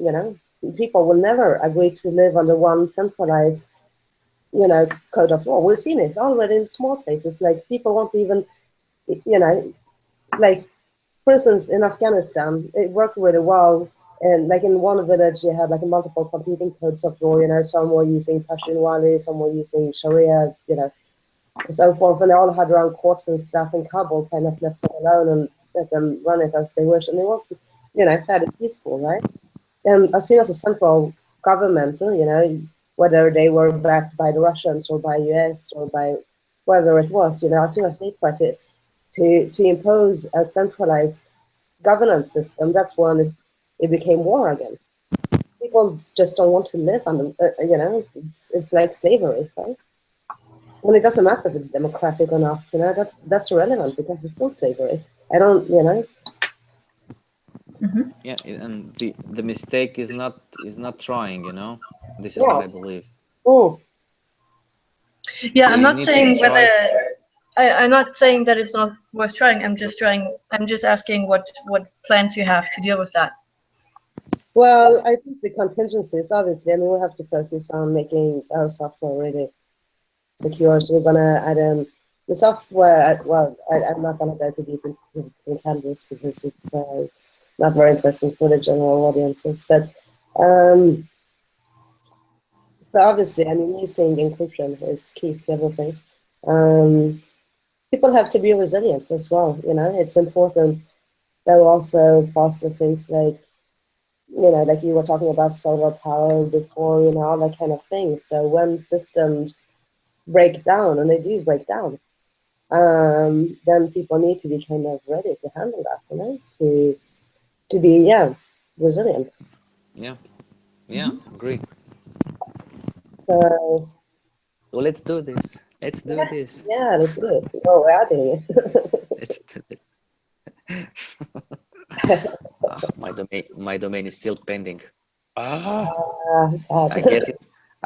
people will never agree to live under one centralized code of law. We've seen it already in small places. Like people won't even like, for instance, in Afghanistan, it worked really well. And like in one village, you had like multiple competing codes of law. Some were using Pashtunwali, some were using Sharia, and so forth. And they all had their own courts and stuff. In Kabul kind of left them alone and let them run it as they wish. And it was, fairly peaceful, right? And as soon as the central government, whether they were backed by the Russians or by US or by whoever it was, as soon as they tried to impose a centralized governance system, that's when it became war again. People just don't want to live under, it's like slavery, right? Well, it doesn't matter if it's democratic or not, that's irrelevant because it's still slavery. I don't, Yeah, and the mistake is not trying. This is what I believe. Oh. Yeah, I'm not saying whether I'm not saying that it's not worth trying. I'm just asking what plans you have to deal with that. Well, I think the contingencies, obviously, we have to focus on making our software really secure. So we're gonna add in the software. Well, I'm not gonna go too deep in Canvas because it's not very interesting for the general audiences. But so obviously, using encryption is key to everything. People have to be resilient as well. It's important that we also foster things like, like you were talking about solar power before, all that kind of thing. So when systems break down, and they do break down, then people need to be kind of ready to handle that, to be, resilient. Yeah, agree. So, well, let's do this. Let's do this. Yeah, let's do it. Oh, we're doing it. Let's do this. My domain is still pending. I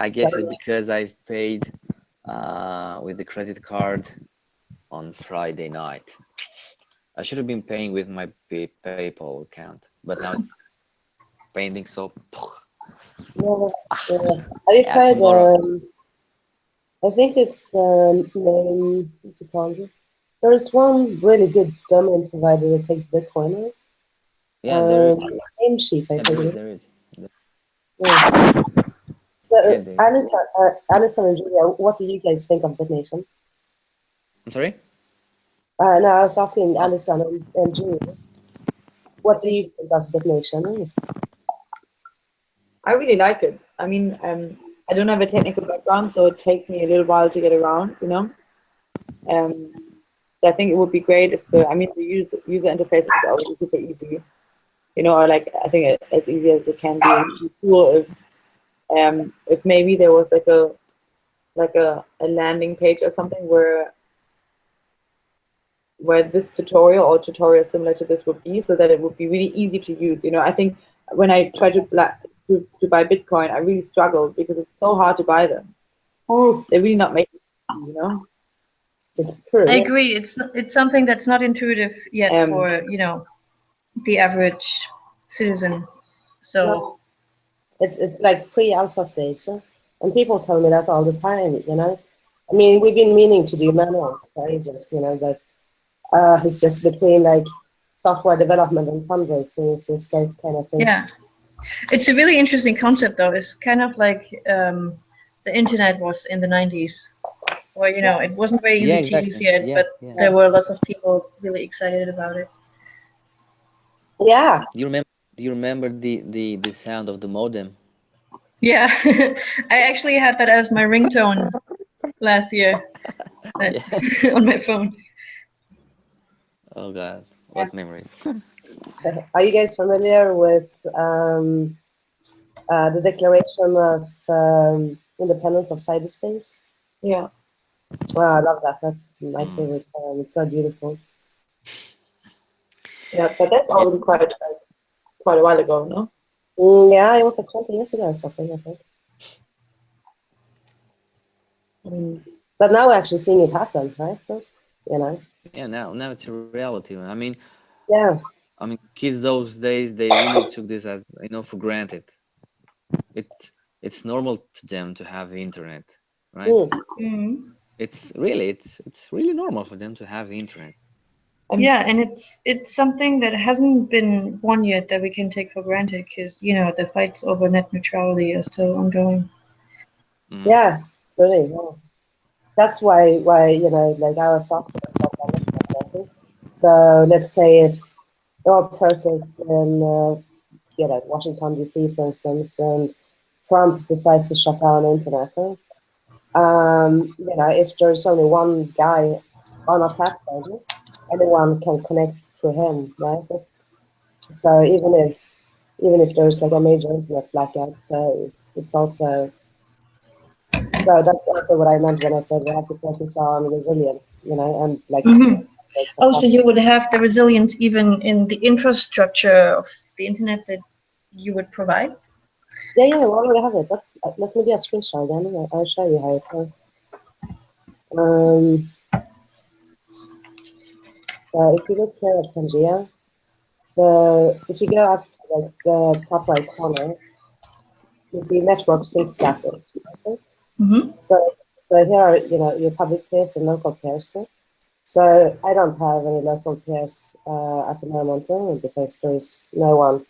guess it's because I paid with the credit card on Friday night. I should have been paying with my PayPal account, but now it's pending. So Have you tried? I think it's what's it called? There is one really good domain provider that takes Bitcoin. Yeah, there is. Namesheet, I think. There is. Yeah. Alison and Julia, what do you guys think of Bitnation? I'm sorry? No, I was asking Alison and Julia. What do you think of Bitnation? I really like it. I don't have a technical background, so it takes me a little while to get around, So I think it would be great if the user interface is already super easy, or like I think as easy as it can be. It would be cool if maybe there was like a landing page or something where this tutorial or tutorial similar to this would be, so that it would be really easy to use. I think when I try to buy Bitcoin, I really struggle because it's so hard to buy them. They're really not making it easy, It's true. I Yeah. agree. It's something that's not intuitive yet for the average citizen. So No, it's like pre-alpha stage, huh? And people tell me that all the time. I mean, we've been meaning to do manuals for ages, but it's just between like software development and fundraising. It's just those kind of things. yeah, it's a really interesting concept though. It's kind of like the internet was in the 90s, where it wasn't very Yeah, easy to use exactly. yet, Yeah, but yeah. there were lots of people really excited about it. Yeah. Do you remember the sound of the modem? Yeah, I actually had that as my ringtone last year Yeah. on my phone. Oh God, what memories. Are you guys familiar with the Declaration of Independence of Cyberspace? Yeah. Wow, I love that. That's my favorite poem. It's so beautiful. Yeah, but that's Yeah. already quite a while ago, no? Yeah, it was like 20 years ago or something, I think. But now we're actually seeing it happen, right? Yeah, now it's a reality. Yeah. Kids those days, they really took this as for granted. It's normal to them to have internet, right? Mm. It's really normal for them to have internet. Yeah, and it's something that hasn't been won yet that we can take for granted because the fights over net neutrality are still ongoing. Yeah, really. Yeah. That's why like our software is also network. So let's say if there are protests in Washington D.C. for instance, and Trump decides to shut down the internet. If there's only one guy on a sat phone, anyone can connect to him, right? So even if there's like a major internet blackout, so it's also. So that's also what I meant when I said we have to focus on resilience, and like. Oh, so you would have the resilience even in the infrastructure of the internet that you would provide? Yeah, we already have it. Let me do a screenshot again. I'll show you how it works. So if you look here at Pangea, so if you go up to like the top right corner, you see network sync status. Okay? So here are your public peers and local peers. So I don't have any local peers at the moment because there's no one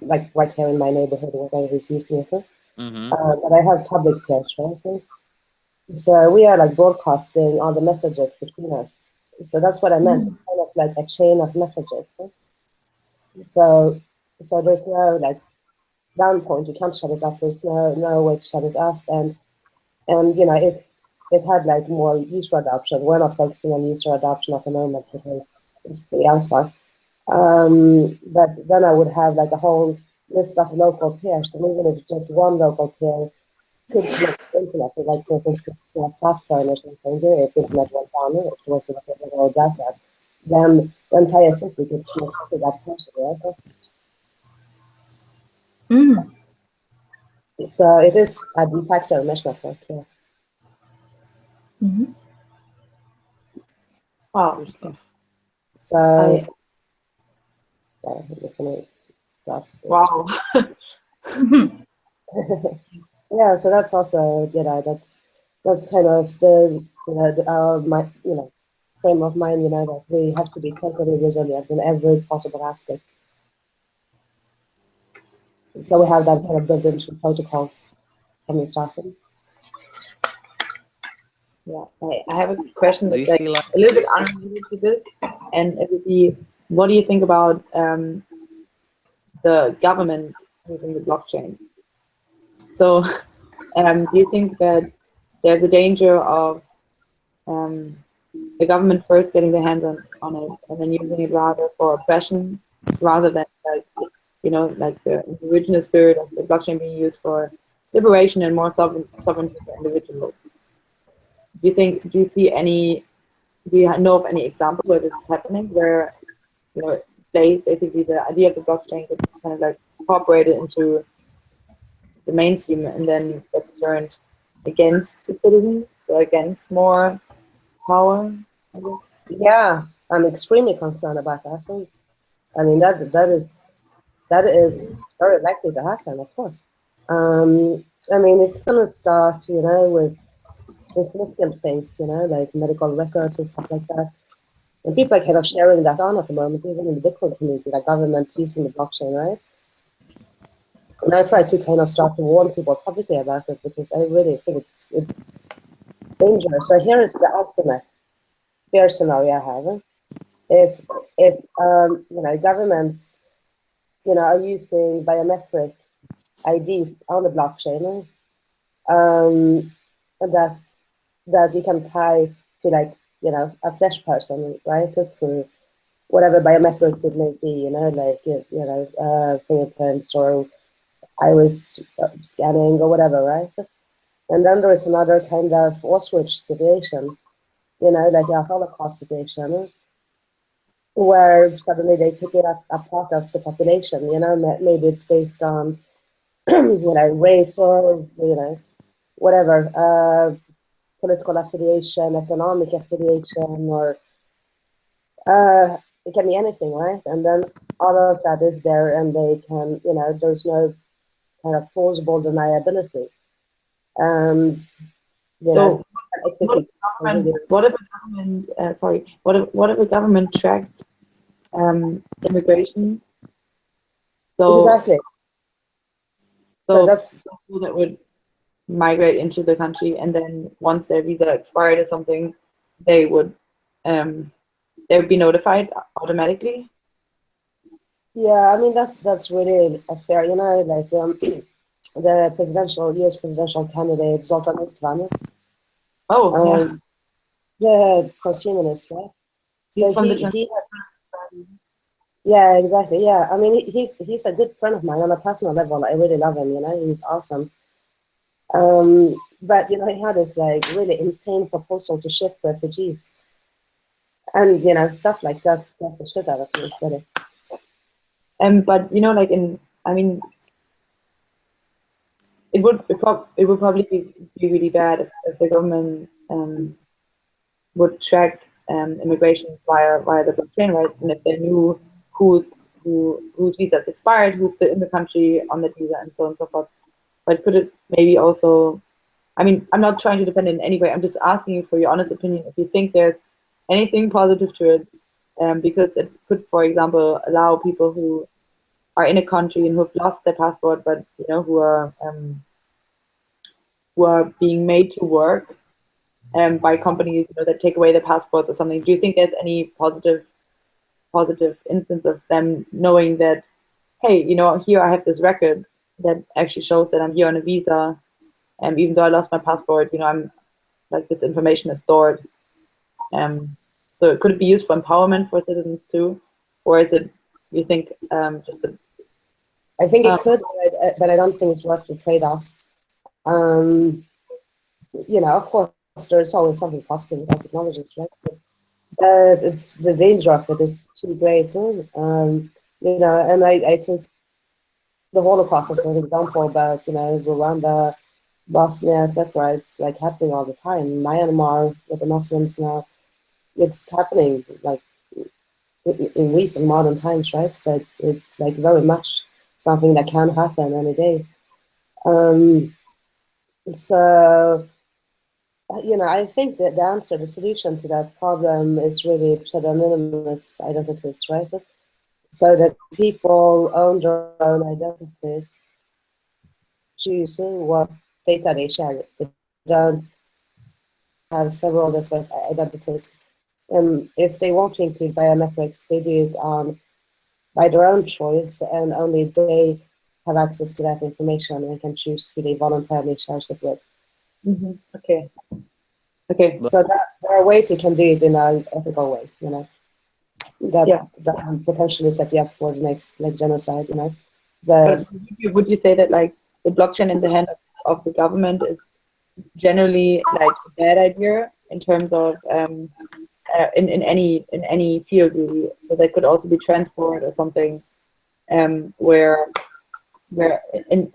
like right here in my neighborhood or whatever who's using it. But I have public peers, right? So we are like broadcasting all the messages between us. So that's what I meant, kind of like a chain of messages. So there's no like down point. You can't shut it off. There's no way to shut it off. And if it had like more user adoption, we're not focusing on user adoption at the moment because it's pre-alpha. But then I would have like a whole list of local peers, and even if just one local peer could connect to the internet, like for instance to a sat phone or something, if internet went down or if there was like a little blackout, then the entire city could connect to that person, right? So it is a de facto mesh network, yeah. Wow. Cool stuff. So I'm just gonna stop this. Wow. Yeah, so that's also that's kind of the frame of mind, that we have to be totally resilient in every possible aspect. So we have that kind of built into protocol from the starting. Yeah, I have a question Do you that's see like a little bit unrelated to this, and it would be, what do you think about the government using the blockchain? So, do you think that there's a danger of the government first getting their hands on it and then using it rather for oppression, rather than like the original spirit of the blockchain being used for liberation and more sovereignty for individuals? Do you know of any example where this is happening, where basically the idea of the blockchain gets kind of like incorporated into the mainstream and then gets turned against the citizens, so against more power, I guess. Yeah, I'm extremely concerned about that. I mean, that is very likely to happen, of course. I mean, it's going to start, you know, with insignificant things, you know, like medical records and stuff like that. And people are kind of sharing that on at the moment, even in the Bitcoin community, like governments using the blockchain, right? And I try to kind of start to warn people publicly about it because I really think it's dangerous. So here is the ultimate fear scenario I have. If you know, governments, you know, are using biometric IDs on the blockchain, um, that that you can tie to, like, you know, a flesh person, right? Through whatever biometrics it may be, you know, like, you know, fingerprints or iris scanning or whatever, right? And then there is another kind of Auschwitz situation, you know, like a Holocaust situation, where suddenly they pick it up a part of the population, you know, maybe it's based on, you know, race or, you know, whatever, political affiliation, economic affiliation, or it can be anything, right? And then all of that is there, and they can, you know, there's no kind of plausible deniability, and you know, So execute. what if a government, sorry, what if a government tracked immigration? So Exactly. So so that's people that would migrate into the country, and then once their visa expired or something, they would um, they would be notified automatically. yeah. I mean, that's really a fair, you know, like the U.S. presidential candidate Zoltan Istvan, Oh yeah, um, the transhumanist, right? he's So from the he yeah, exactly, yeah. I mean, he's a good friend of mine on a personal level. I really love him. You know, he's awesome. But you know, he had this like really insane proposal to ship refugees, and you know, stuff like that scares the shit out of me. Sorry. but you know, like I mean, it would probably be really bad if the government would track immigration via the blockchain, right? And if they knew whose visa's expired, who's still in the country on that visa, and so on and so forth. But could it maybe also? I mean, I'm not trying to defend it in any way. I'm just asking you for your honest opinion. If you think there's anything positive to it, because it could, for example, allow people who are in a country and who've lost their passport, but you know, who are being made to work by companies, you know, that take away their passports or something. Do you think there's any positive instance of them knowing that, hey, you know, here I have this record that actually shows that I'm here on a visa, and even though I lost my passport, you know, I'm like, this information is stored. So could it be used for empowerment for citizens too, or is it, you think, just a I think it could, but I don't think it's worth the trade-off. Um, you know, of course, there's always something positive about technologies, right? But it's the danger of it is too great. You know, and I took the Holocaust as an example, but you know, Rwanda, Bosnia, etc. It's like happening all the time. Myanmar with the Muslims now, it's happening like in recent modern times, right? So it's like very much something that can happen any day. Um, so you know, I think that the answer, the solution to that problem is really pseudonymous identities, right? So that people own their own identities, choose what data they share. They don't have several different identities. And if they want to include biometrics, they do it by their own choice, and only they have access to that information and can choose who they voluntarily share it with. Mm-hmm. Okay. So there are ways you can do it in an ethical way, you know, Yeah. that can potentially set you up for the next like genocide, you know. But But would you say that like the blockchain in the hand of the government is generally like a bad idea in terms of in any field really? So that could also be transport or something, where in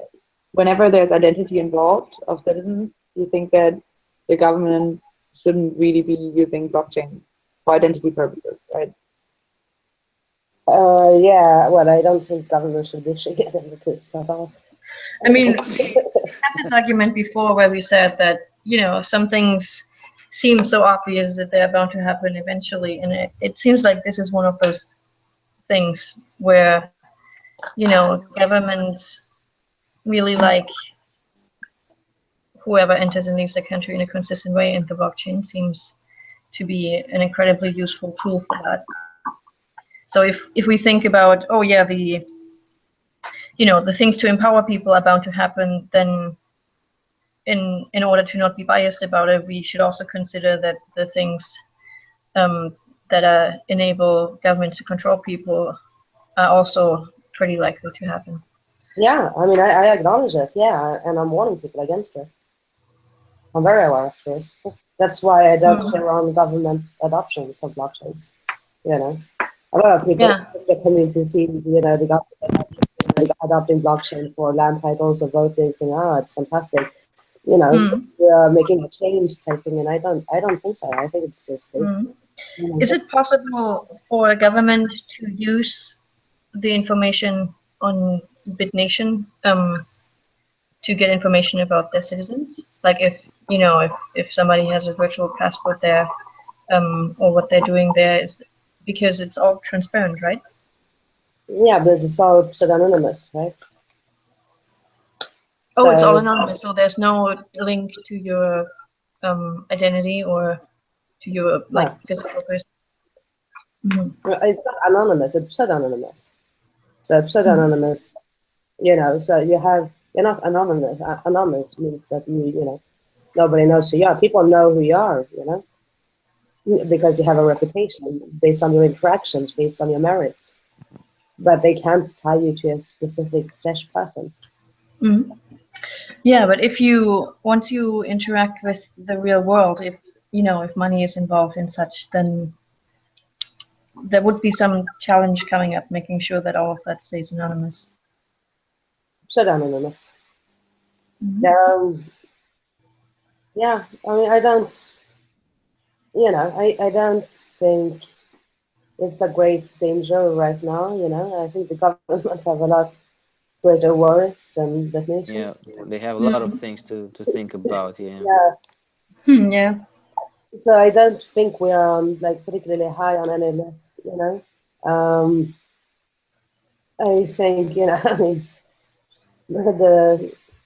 whenever there's identity involved of citizens, do you think that the government shouldn't really be using blockchain for identity purposes, right? Yeah, well, I don't think government should be issuing identities at all. I mean, we had this argument before where we said that, you know, some things seem so obvious that they're bound to happen eventually, and it seems like this is one of those things where, you know, governments really like whoever enters and leaves the country in a consistent way, and the blockchain seems to be an incredibly useful tool for that. So if we think about, oh yeah, the, you know, the things to empower people are bound to happen, then in order to not be biased about it, we should also consider that the things that enable governments to control people are also pretty likely to happen. Yeah, I mean, I acknowledge it, yeah, and I'm warning people against it. I'm very aware of risks. That's why I don't share on government adoptions of blockchains, you know. A lot of people in the community see, you know, the government adopting blockchain for land titles or voting, saying, oh, it's fantastic. You know, we are making a change type thing, and I don't think so. I think it's just Is it possible for a government to use the information on Bitnation to get information about their citizens? Like if, you know, if somebody has a virtual passport there, or what they're doing there, is because it's all transparent, right? Yeah, but it's all pseudonymous, right? Oh, it's all anonymous, so there's no link to your identity or to your like physical person. It's not anonymous, it's pseudonymous. So pseudonymous, you know, so you're not anonymous. Anonymous means that you know, nobody knows who you are. People know who you are, you know, because you have a reputation based on your interactions, based on your merits. But they can't tie you to a specific flesh person. Yeah, but if you once you interact with the real world, if you know, if money is involved in such, then there would be some challenge coming up, making sure that all of that stays anonymous. Pseudonymous. Yeah, I mean, I don't, you know, I don't think it's a great danger right now, you know. I think the government have a lot greater worries than Bitnation. Yeah, they have a lot of things to think about. Yeah. Yeah. So I don't think we are like particularly high on any list, you know. I think, you know, I mean,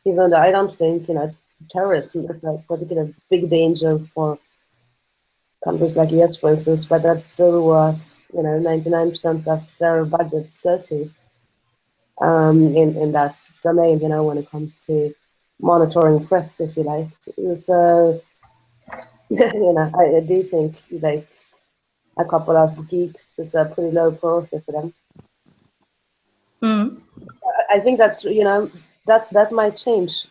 even though I don't think, you know, terrorism is a particular big danger for countries like US, for instance, but that's still what, you know, 99% of their budgets go to in that domain, you know, when it comes to monitoring threats, if you like. So, you know, I do think like a couple of geeks is a pretty low priority for them. I think that's, you know, that might change.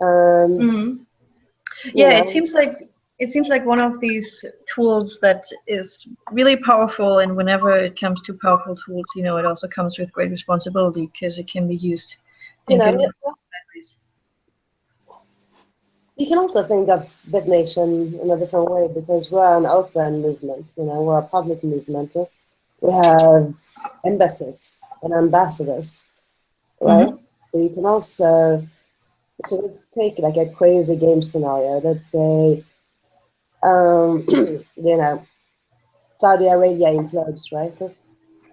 Yeah, know, it seems like one of these tools that is really powerful, and whenever it comes to powerful tools, you know, it also comes with great responsibility because it can be used in good ways. You can also think of Bitnation in a different way because we're an open movement, you know, we're a public movement. We have embassies and ambassadors, right? So you can also, so let's take like a crazy game scenario. Let's say, you know, Saudi Arabia implodes, right?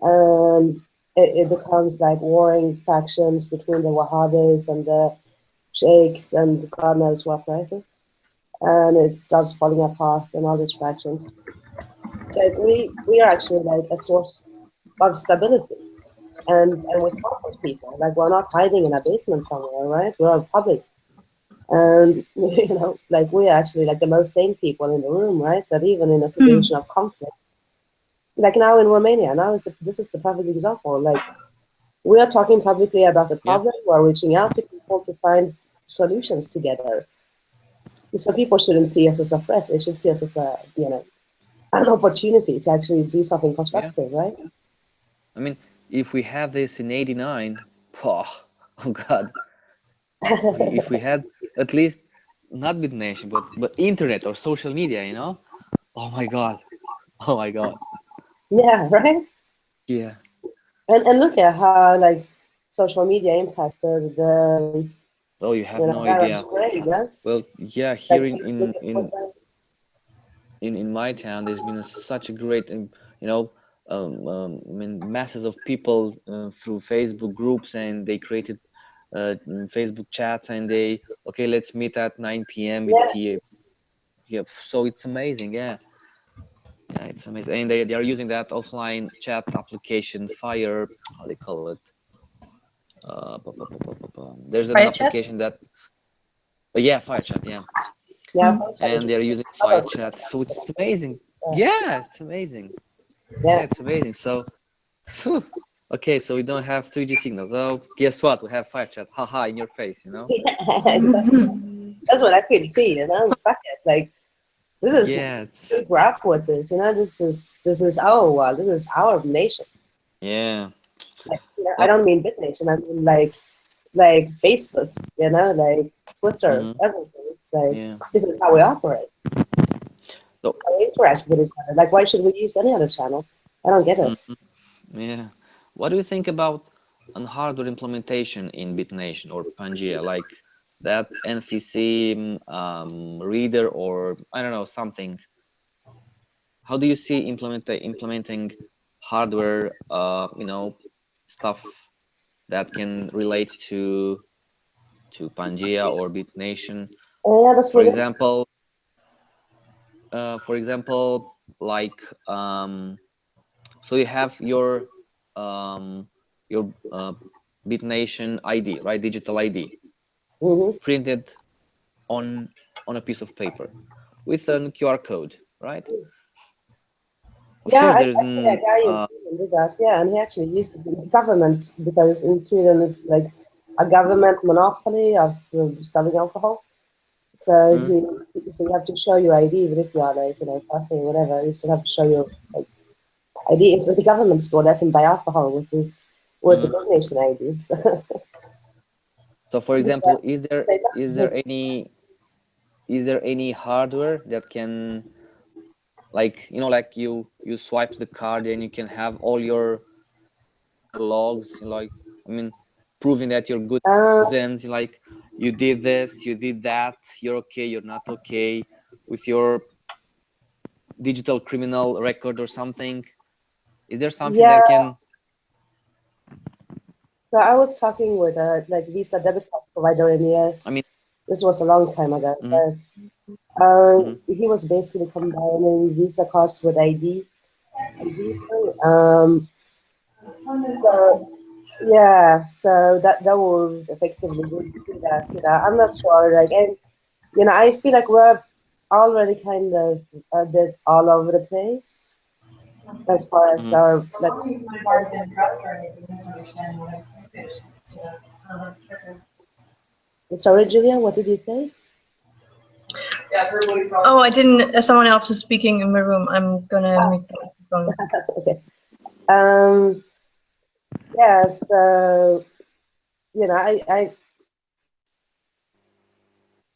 And it becomes like warring factions between the Wahhabis and the Sheikhs and God knows what, right? And it starts falling apart and all these fractions. Like we are actually like a source of stability, and we comfort people. Like we're not hiding in a basement somewhere, right? We're public, and you know, like we're actually like the most sane people in the room, right? That even in a situation of conflict, like now in Romania, this is the perfect example. Like we are talking publicly about the problem. We're reaching out to people to find solutions together. So people shouldn't see us as a threat. They should see us as a, you know, an opportunity to actually do something constructive, right? I mean, if we had this in '89, oh God, if we had at least not Bitnation, but internet or social media, you know? Oh my God. Oh my God. Yeah, right. Yeah. And look at how like social media impacted the Oh, you have no Arab idea. Spring, yeah. Well, yeah, here Like Facebook and Twitter. in my town, there's been such a great, you know, I mean, masses of people through Facebook groups, and they created Facebook chats, and they, okay, let's meet at 9 p.m. with Yeah, tea. Yeah, so it's amazing. Yeah, yeah, it's amazing, and they are using that offline chat application, Fire. How they call it? There's an Fire chat? application that, yeah, Fire Chat. Yeah, yeah. Mm. and they're using Fire Others. Chat, so it's amazing. Yeah, it's amazing. Yeah, Yeah. it's amazing. So, phew. Okay, so we don't have 3G signals. Oh, guess what? We have Fire Chat. Haha, in your face, you know? Yeah, exactly. That's what I feel too, you know. Fuck it. Like this is Yeah, we grew up with this, you know, this is our world, this is our nation. yeah. Like, you know, I So, don't mean Bitnation, I mean like Facebook, you know, like Twitter, mhm, everything. It's like yeah. this is how we operate, So, how we interact with each other. Like why should we use any other channel? I don't get it. mhm, yeah. What do you think about an hardware implementation in Bitnation or Pangea, like that NFC reader, or I don't know, something? How do you see implementing hardware, you know, stuff that can relate to Pangea or Bitnation? Yeah, that's For really example, like so you have um, your Bitnation ID, right? Digital ID mm-hmm. printed on on a piece of paper with a QR code, right? Of Yeah, course, I there's actually a an guy in Sweden did that. Yeah, and he actually used to be in the government because in Sweden it's like a government monopoly of selling alcohol. So mm, so you have to show your ID, even if you are like fasting or whatever. You still have to show your like ID. It's like the government store that can buy alcohol with the mm. donation ID. So So, for just example, they just is there any hardware that can, like, you know, like you swipe the card and you can have all your logs, like, I mean, proving that you're good citizens, like you did this, you did that, you're okay, you're not okay, with your digital criminal record or something. Is there something yeah. that can, So I was talking with a like Visa debit card provider in the I US. mean, This was a long time ago, mhm, but mhm, he was basically combining Visa cards with ID. So yeah, so that will effectively do that. I'm not sure. Like, and I feel like we're already kind of a bit all over the place as far as mhm. our like. Sorry, Julia, what did you say? Oh, I didn't. Someone else is speaking in my room. I'm gonna mute the phone. Okay. Um. Yeah. So I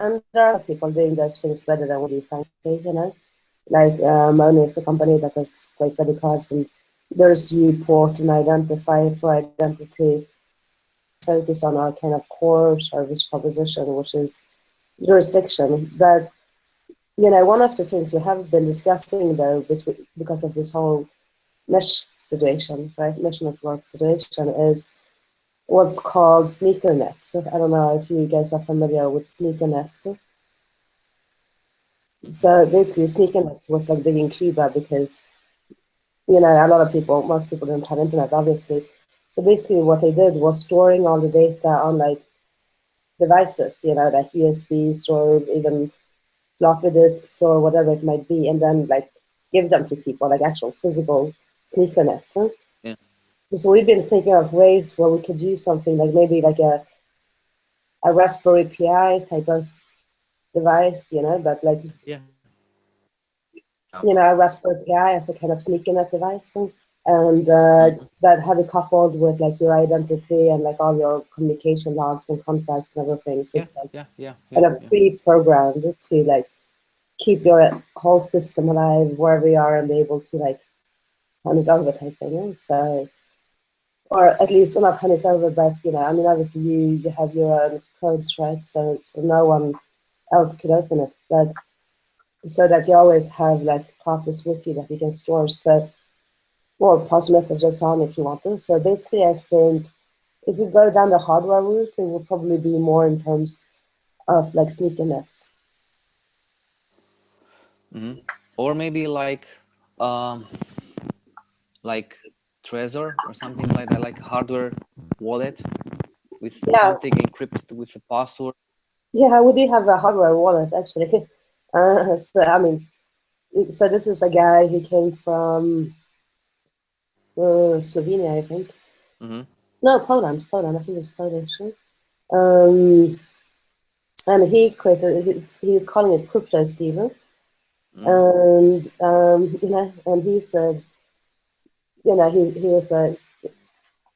and there are people doing those things better than we do, frankly. Like Money is a company that has great credit cards, and there's Uport and Identify for identity. Focus on our kind of core service proposition, which is jurisdiction. But one of the things we have been discussing though, because of this whole mesh situation, right? Mesh network situation is what's called sneaker nets. I don't know if you guys are familiar with sneaker nets. So basically, sneaker nets was like big in Cuba because a lot of people, most people didn't have internet, obviously. So basically, what they did was storing all the data on like devices, like USBs or even floppy disks or whatever it might be, and then like give them to people, like actual physical sneaker nets. Yeah, So we've been thinking of ways where we could use something like maybe like a Raspberry Pi type of device, but like yeah. a Raspberry Pi as a kind of sneaker net device. and that have it coupled with like your identity and like all your communication logs and contracts and everything. So it's like kind of pre-programmed to like keep your whole system alive wherever you are and be able to like hand it over type thing. So, or at least, well, not hand it over, but you know, I mean, obviously you have your own codes, right? So no one else could open it, but so that you always have like copies with you that you can store. So, or pass messages on if you want to. So basically, I think if you go down the hardware route, it will probably be more in terms of like sneaker nets. Or maybe like Trezor or something like that, like hardware wallet with something encrypted with a password. Yeah, we do have a hardware wallet actually. So I mean, so this is a guy who came from Slovenia, I think. No, Poland. I think it's Polish. And he created. He's calling it Crypto Steven, and you know, and he said, you know, he was a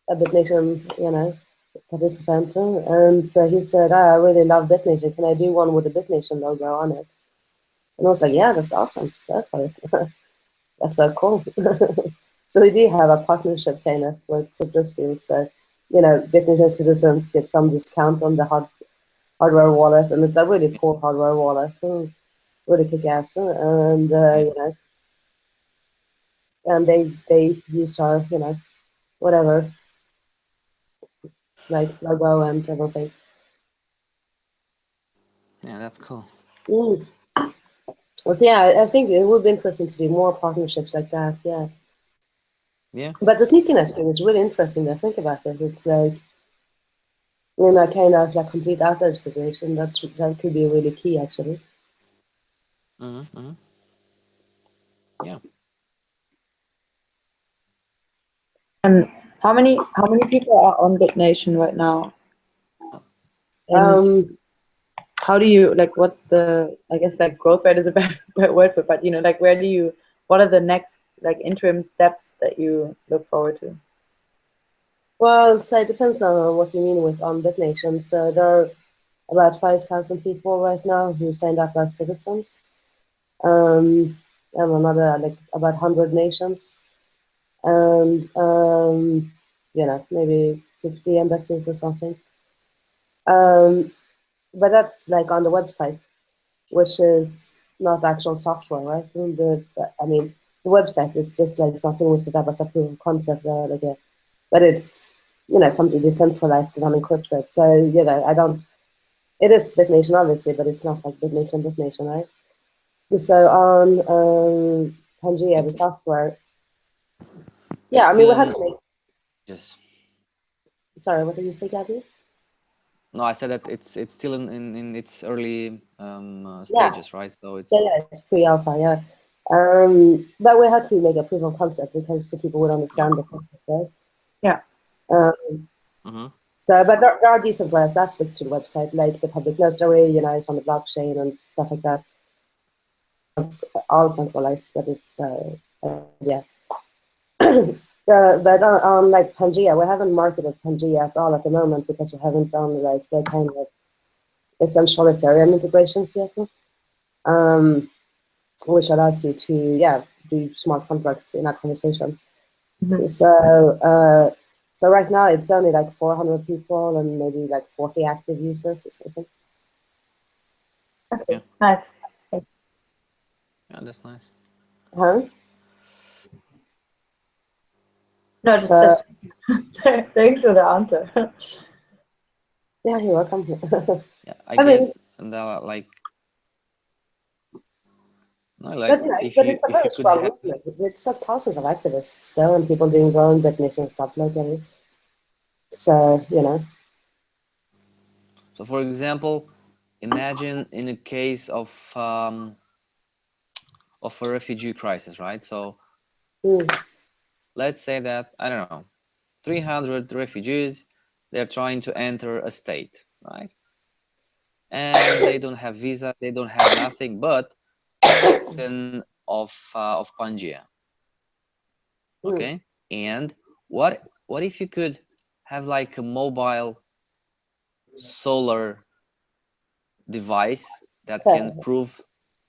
Bitnation, you know, participant, and so he said, I really love Bitnation. Can I do one with the Bitnation logo on it? And I was like, yeah, that's awesome. That's so cool. So we do have a partnership kind of with Bitnation. So, you know, Bitnation citizens get some discount on the hardware wallet, and it's a really cool hardware wallet. Really kick ass, and you know, and they use our, you know, whatever, like logo and everything. Yeah, that's cool. Well, so yeah, I think it would be interesting to do more partnerships like that. Yeah. Yeah. But the sneaking thing is really interesting to think about it. It's like, you know, kind of like complete outage situation. That could be really key actually. Yeah. And how many people are on Bitnation right now? And how do you like? What's the? I guess like growth rate is a bad word for it, but you know, like where do you? What are the next like interim steps that you look forward to? Well, so it depends on what you mean with on Bitnation. So there are about 5,000 people right now who signed up as citizens, and another like about 100 nations, and you know, maybe 50 embassies or something. But that's like on the website, which is not actual software, right? I mean, the website is just like something we set up as a proof of concept, but it's, you know, completely decentralized and unencrypted. So, you know, it is Bitnation obviously, but it's not like Bitnation, right? So on Pangea, the software, yeah, I mean, we have to make. Just. Sorry, what did you say, Gabby? No, I said that it's still in its early stages, right? So it's it's pre-alpha, yeah. But we had to make a proof of concept because so people would understand the concept, right? Yeah. So, but there are decentralized aspects to the website, like the public notary, you know, it's on the blockchain and stuff like that. All centralized, but it's yeah. But on like Pangea, we haven't marketed Pangea at all at the moment because we haven't done like the kind of essential Ethereum integrations yet. Which allows you to do smart contracts in a conversation. So so right now it's only like 400 people and maybe like 40 active users or something. Okay, nice. Yeah, that's nice. Huh? No, just thanks for the answer. Yeah, you're welcome. Yeah, I guess, and like. No, like but, you know, if but you it's a very strong movement. It's like thousands of activists still and people doing their own Bitnation and stuff like that. So, you know. So for example, imagine in a case of a refugee crisis, right? So let's say that, I don't know, 300 refugees, they're trying to enter a state, right? And they don't have visa, they don't have nothing but of Pangea. Okay? And what if you could have like a mobile solar device that can prove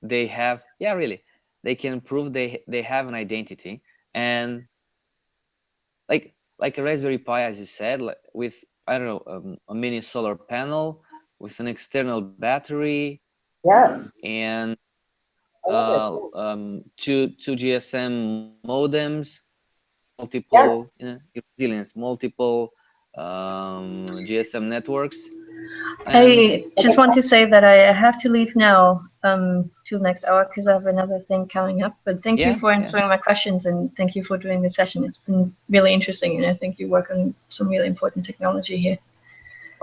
they have, yeah, really, they can prove they have an identity, and like a Raspberry Pi, as you said, like with, I don't know, a mini solar panel with an external battery, Yeah, and I love it. two GSM modems, Yeah, multiple, resilience, multiple GSM networks, and I just want to say that I have to leave now to the next hour because I have another thing coming up. But thank you for answering my questions, and thank you for doing this session. It's been really interesting, and I think you work on some really important technology here.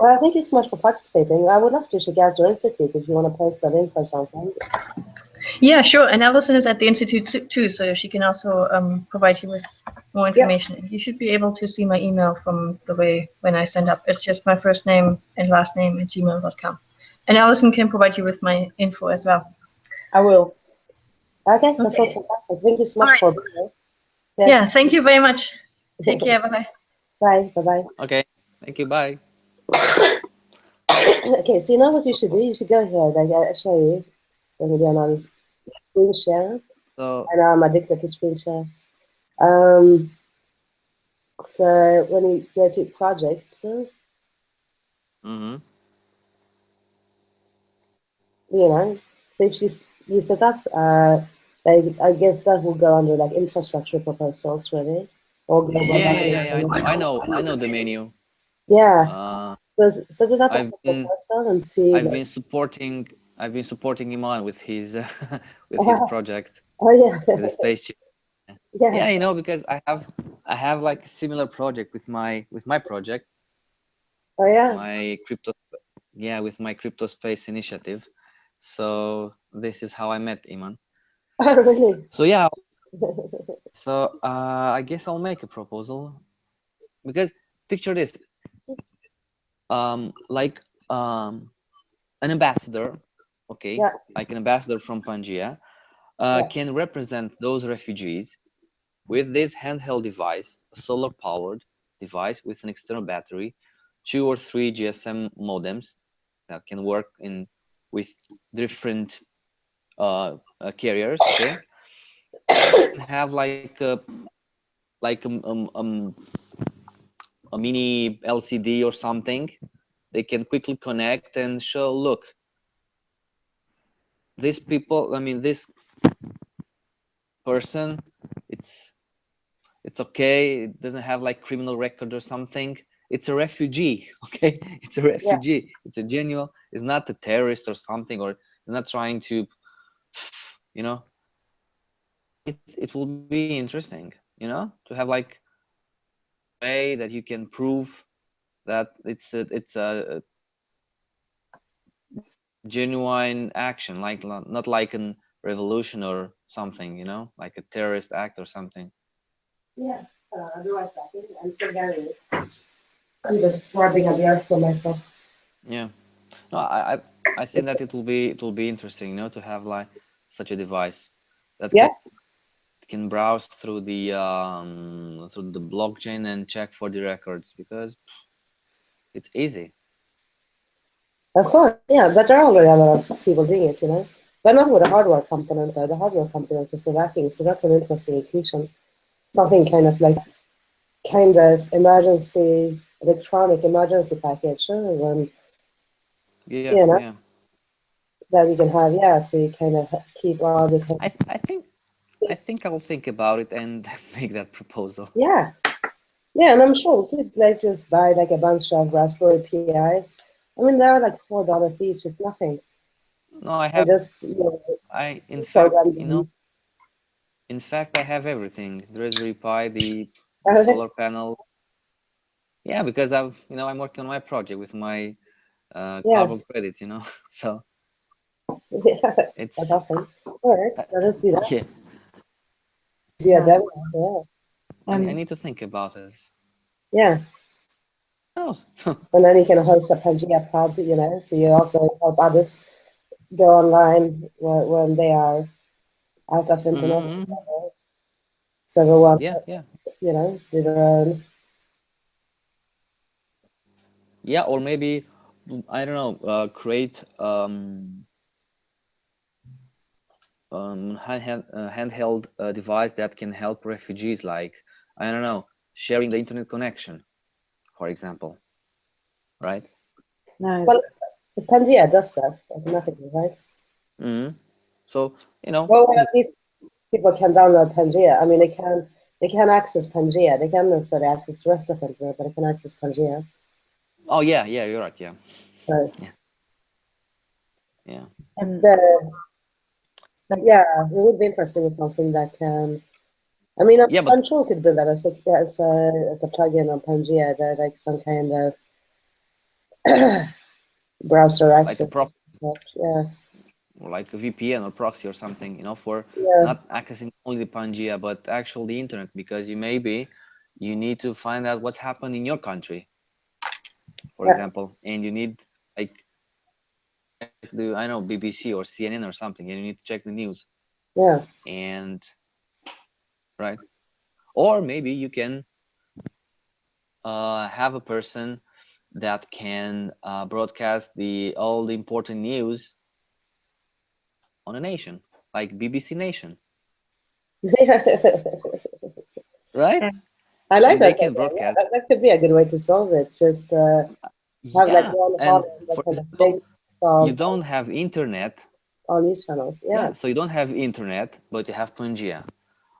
well, thank you so much for participating. I would love to check out your institute if you want to post a link or something. Yeah, sure. And Alison is at the Institute too, so she can also provide you with more information. You should be able to see my email from the way when I send up. It's just my first name and last name at gmail.com. And Alison can provide you with my info as well. I will. Okay, that sounds fantastic. Thank you so much for being here. Yes. Yeah, thank you very much. Take care. Bye-bye. Bye. Bye-bye. Okay, thank you. Bye. Okay, so you know what you should do? You should go here. Like I show you. Let me go on screen share. So, and I'm addicted to screen shares. So when you go to projects, you know, so if you set up, I guess that will go under like infrastructure proposals, really, or global. Yeah. I know the menu. Yeah. So set it up as I've a proposal and see. I've been supporting Iman with his with his project. Oh yeah. With the spaceship. Yeah, you know, because I have like a similar project with my project. Oh yeah. With my crypto space initiative. So this is how I met Iman. Oh really? So yeah. So I guess I'll make a proposal, because picture this, like an ambassador, okay, like an ambassador from Pangaea, can represent those refugees with this handheld device, a solar powered device with an external battery, 2 or 3 GSM modems that can work with different carriers, okay, and have like a mini LCD or something. They can quickly connect and show, look, these people, I mean, this person, it's okay, it doesn't have like criminal record or something, it's a refugee, okay, it's a refugee, it's a genuine, it's not a terrorist or something, or it's not trying to, you know, it will be interesting, you know, to have like a way that you can prove that it's a genuine action, like not like a revolution or something, you know, like a terrorist act or something. Yeah, I'll be right back. I'm so very. I'm just rubbing a beer for myself. Yeah, no, I think that it will be interesting, you know, to have like such a device that can browse through the blockchain and check for the records, because it's easy. Of course, yeah, but there are already a lot of people doing it, you know, but not with a hardware component. The hardware component is still lacking, so that's an interesting inclusion. Something kind of emergency electronic emergency package, when you know that you can have, to kind of keep all the. I think I will think about it and make that proposal. Yeah, and I'm sure we could like just buy like a bunch of Raspberry Pis. I mean, they're like $4 each. It's nothing. No, I have. In fact, I have everything: the Raspberry Pi, the solar panel. Yeah, because I'm working on my project with my carbon credits, you know. So that's awesome. All right, so let's do that. Yeah. Yeah, definitely. I need to think about it. Yeah. And then you can host a Pangaea pub, you know, so you also help others go online when they are out of internet. So everyone, Yeah. do their own. Yeah, or maybe, I don't know, create handheld device that can help refugees, like, I don't know, sharing the internet connection, for example, right? Nice. Well, the Pangea does stuff automatically, right? Mm-hmm. So, Well, at least people can download Pangea. I mean, they can access Pangea. They can't necessarily access the rest of Pangea, but they can access Pangea. oh yeah, you're right. Yeah, So, yeah. And yeah, it would be interesting with something that can. I mean, Yeah, but I'm sure we could build that as a plugin on Pangea, that like some kind of browser like access. Yeah, like a VPN or proxy or something, for yeah, not accessing only the Pangea, but actually the internet, because you need to find out what's happened in your country, for yeah, example, and you need, like, I know, BBC or CNN or something, and you need to check the news, yeah. and right, or maybe you can have a person that can broadcast all the important news on a nation, like BBC Nation, right? I like And they that can idea. Yeah, broadcast. that could be a good way to solve it. Just have like Yeah, one and Holland that for kind of example, thing you solve don't have internet. all news channels. Yeah, Yeah, so you don't have internet, but you have Pangea.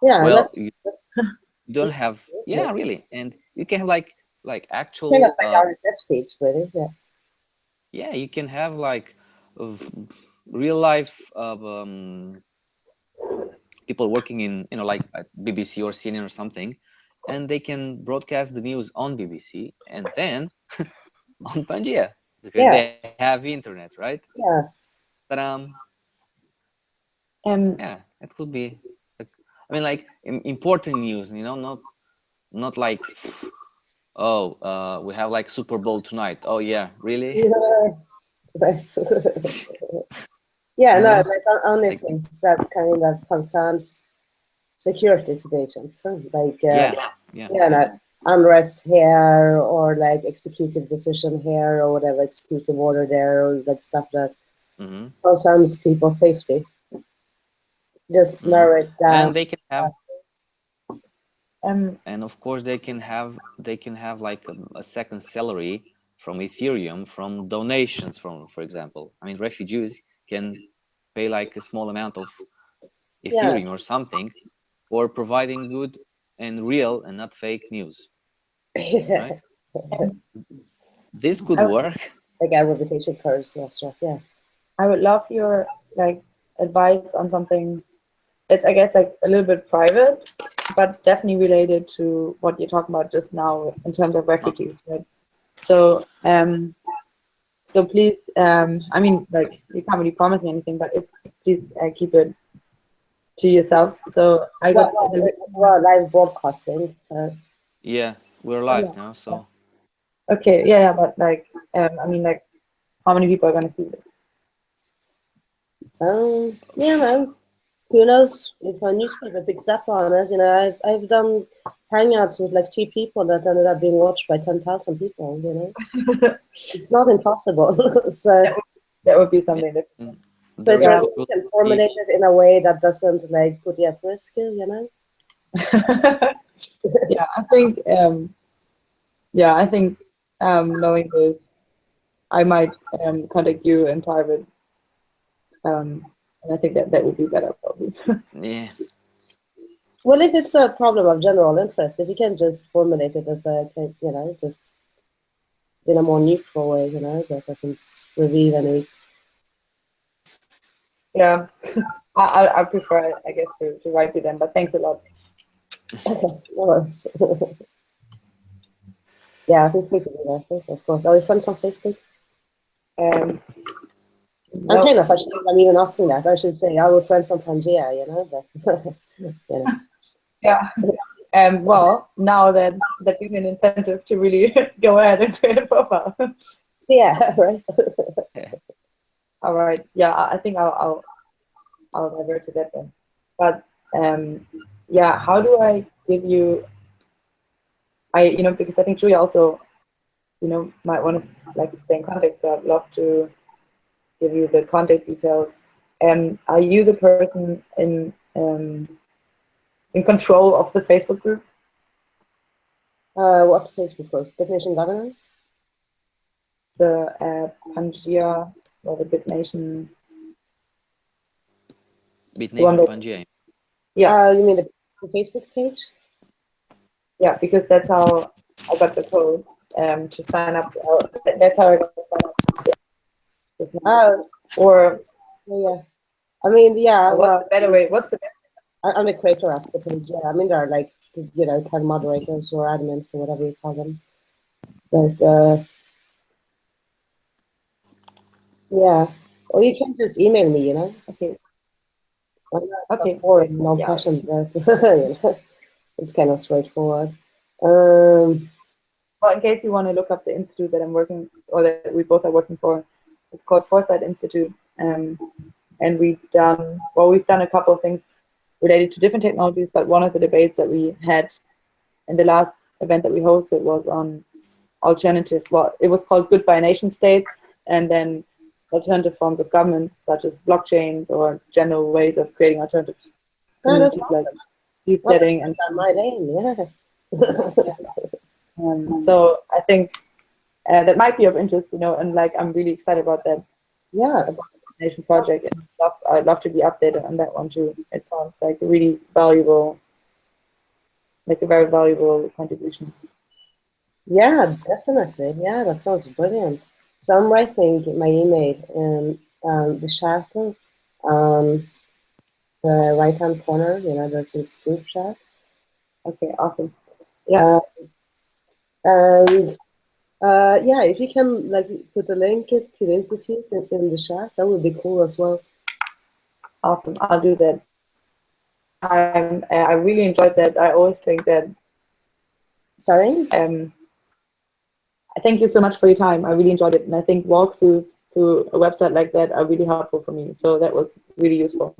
yeah, and Well, you that's don't have, yeah, really, and you can have like kind of actual, like RSS feeds, really. Yeah, yeah, you can have like of real life of people working in, like at BBC or CNN or something, and they can broadcast the news on BBC and then on Pangea because yeah, they have internet, right? yeah. But um, yeah, it could be. Like, I mean, like important news, not like, oh, we have like Super Bowl tonight. Oh yeah, really? Right. Yeah, You no, know, like only like, things that kind of concerns security situations. So, like, yeah, no, unrest here, or like executive decision here, or whatever, executive order there, or like stuff that mm-hmm, concerns people's safety. Just mm-hmm. narrow it down. And they can have, um, and of course they can have like a second salary from Ethereum, from donations from, for example. I mean, refugees can pay like a small amount of Yes. Ethereum or something for providing good and real and not fake news, right? This could work. Like our reputation curves and stuff. Yeah. I would love your like advice on something. It's, I guess, like a little bit private, but definitely related to what you're talking about just now in terms of refugees, right? So, so please, I mean, like, you can't really promise me anything, but if please keep it to yourselves. So I got Well, live broadcasting. So. Yeah, we're live now, so okay, yeah, but like, I mean, like, how many people are going to see this? Yeah, man. Who knows if a newspaper picks up on it? I've done hangouts with like 2 people that ended up being watched by 10,000 people. It's not impossible. So That would be something that. the it's like result you will can be, formulate it in a way that doesn't like put you at risk. Yeah, I think. Yeah, I think knowing this, I might contact you in private, and I think that would be better probably. yeah. Well, if it's a problem of general interest, if you can just formulate it as just in a more neutral way, that doesn't reveal any. Yeah, I prefer, I guess, to write to them. But thanks a lot. Okay, no worries. Yeah, feel free to do that, of course. Are we friends on Facebook? Um, I'm no, kind of actually, I'm even asking that. I should say, are we friends on Pangea, but, yeah. Well, now that gives me an incentive to really go ahead and create a profile. yeah, right. All right. Yeah, I think I'll divert to that then. But yeah, how do I give you? Because I think Julia also, might want to like to stay in contact. So I'd love to give you the contact details. Are you the person in control of the Facebook group? What Facebook group? Bitnation Governance? The Pangea or the Bitnation? Bitnation Pangea. Yeah. You mean the Facebook page? Yeah, because that's how I got the code to sign up. That's how I got to sign up. Oh, Or yeah. I mean, yeah. what's the better way? What's the better? I'm a creator of the page. Yeah, I mean, there are like 10 moderators or admins or whatever you call them. But yeah, or you can just email me. Okay. I'm not Okay. so boring and old-fashioned, but it's kind of straightforward. Well, in case you want to look up the institute that I'm working, or that we both are working for, it's called Foresight Institute, and we've done a couple of things related to different technologies. But one of the debates that we had in the last event that we hosted was on alternative. Well, it was called Goodbye Nation States, and then alternative forms of government, such as blockchains or general ways of creating alternative communities, that's awesome. Like setting and my name, yeah. So I think that might be of interest, and like I'm really excited about that. Yeah, about the Nation project, and I'd love to be updated on that one too. It sounds like a really valuable, like a very valuable contribution. Yeah, definitely. Yeah, that sounds brilliant. So I'm writing my email in the chat, the right-hand corner. There's this group chat. Okay, awesome. Yeah. And yeah, if you can like put a link to the institute in the chat, that would be cool as well. Awesome, I'll do that. I really enjoyed that. I always think that. Sorry. Thank you so much for your time. I really enjoyed it, and I think walkthroughs through a website like that are really helpful for me. So that was really useful.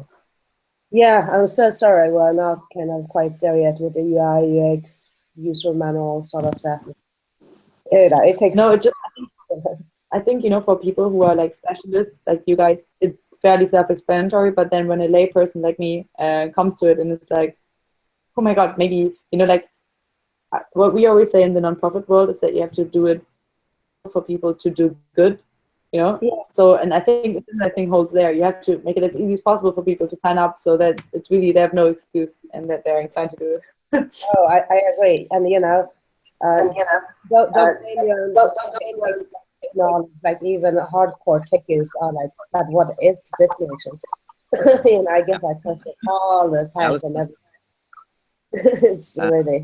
Yeah, I'm so sorry. We're not kind of quite there yet with the UI UX user manual sort of that. It takes. No, it just. I think for people who are like specialists, like you guys, it's fairly self-explanatory. But then when a layperson like me comes to it, and it's like, oh my God, maybe like what we always say in the nonprofit world is that you have to do it for people to do good. Yeah. So, and I think the thing holds there. You have to make it as easy as possible for people to sign up, so that it's really they have no excuse and that they're inclined to do it. Oh, I agree, and don't blame your knowledge. Like even hardcore techies are like, but what is Bitnation? I get that question all the time from everyone. It's really.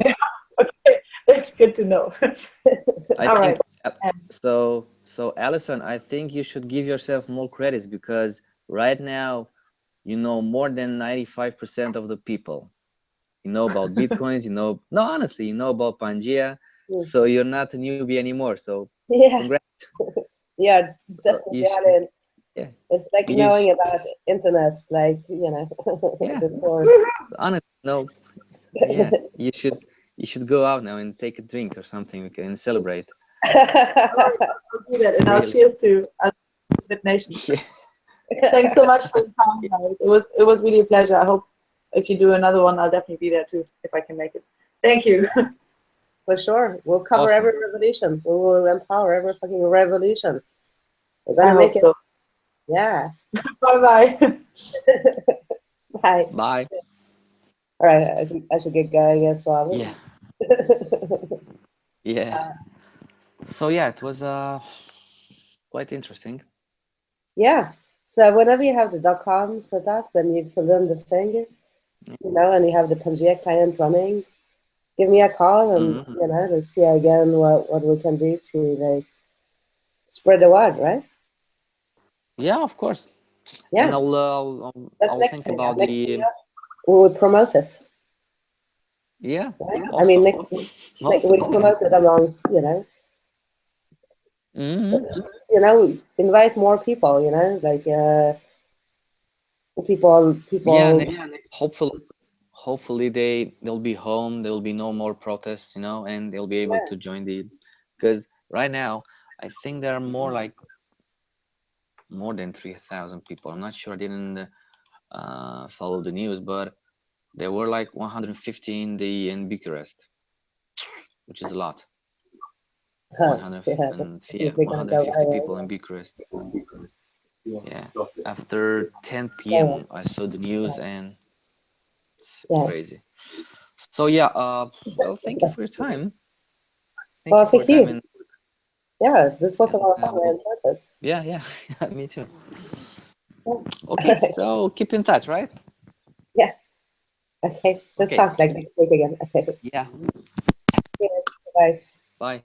Okay, that's good to know. All right. So Alison, I think you should give yourself more credits, because right now you know more than 95% of the people. You know about Bitcoins, no, honestly, you know about Pangea. So you're not a newbie anymore. So congrats. Yeah, definitely. Yeah. It's like knowing about the internet, like, before. Honestly, no. Yeah, you should go out now and take a drink or something. We can celebrate. I'll do that, and I'll cheers to Bitnation. Yeah. Thanks so much for the time, guys. It was really a pleasure. I hope if you do another one, I'll definitely be there too, if I can make it. Thank you. For sure. We'll cover every revolution. We will empower every fucking revolution. We're gonna make it. So. Yeah. Bye-bye. Bye. Bye. All right, I should get going as well. Yeah. Yeah. So yeah, it was quite interesting. Yeah. So whenever you have the .com set up and you fill in the thing, and you have the Pangea client running, give me a call and let's see again what we can do to like spread the word, right? Yeah, of course. Yes. And I'll think about next the. We will promote it. Yeah. Right? I mean, next we promote it amongst invite more people. Like people. Yeah. hopefully they'll be home. There will be no more protests, you know, and they'll be able to join because right now I think there are more than 3,000 people. I'm not sure. I didn't follow the news, but there were like 150 in Bucharest, which is a lot. 150 people in Bucharest. Yeah. After 10 p.m. I saw the news and it's crazy. So yeah, well, thank you for your time. Thank you. Yeah, this was a lot of fun. I enjoyed it. Yeah, me too. Okay, so keep in touch, right? Yeah. Okay, let's talk like next week again. Okay. Yeah. Yes, bye. Bye.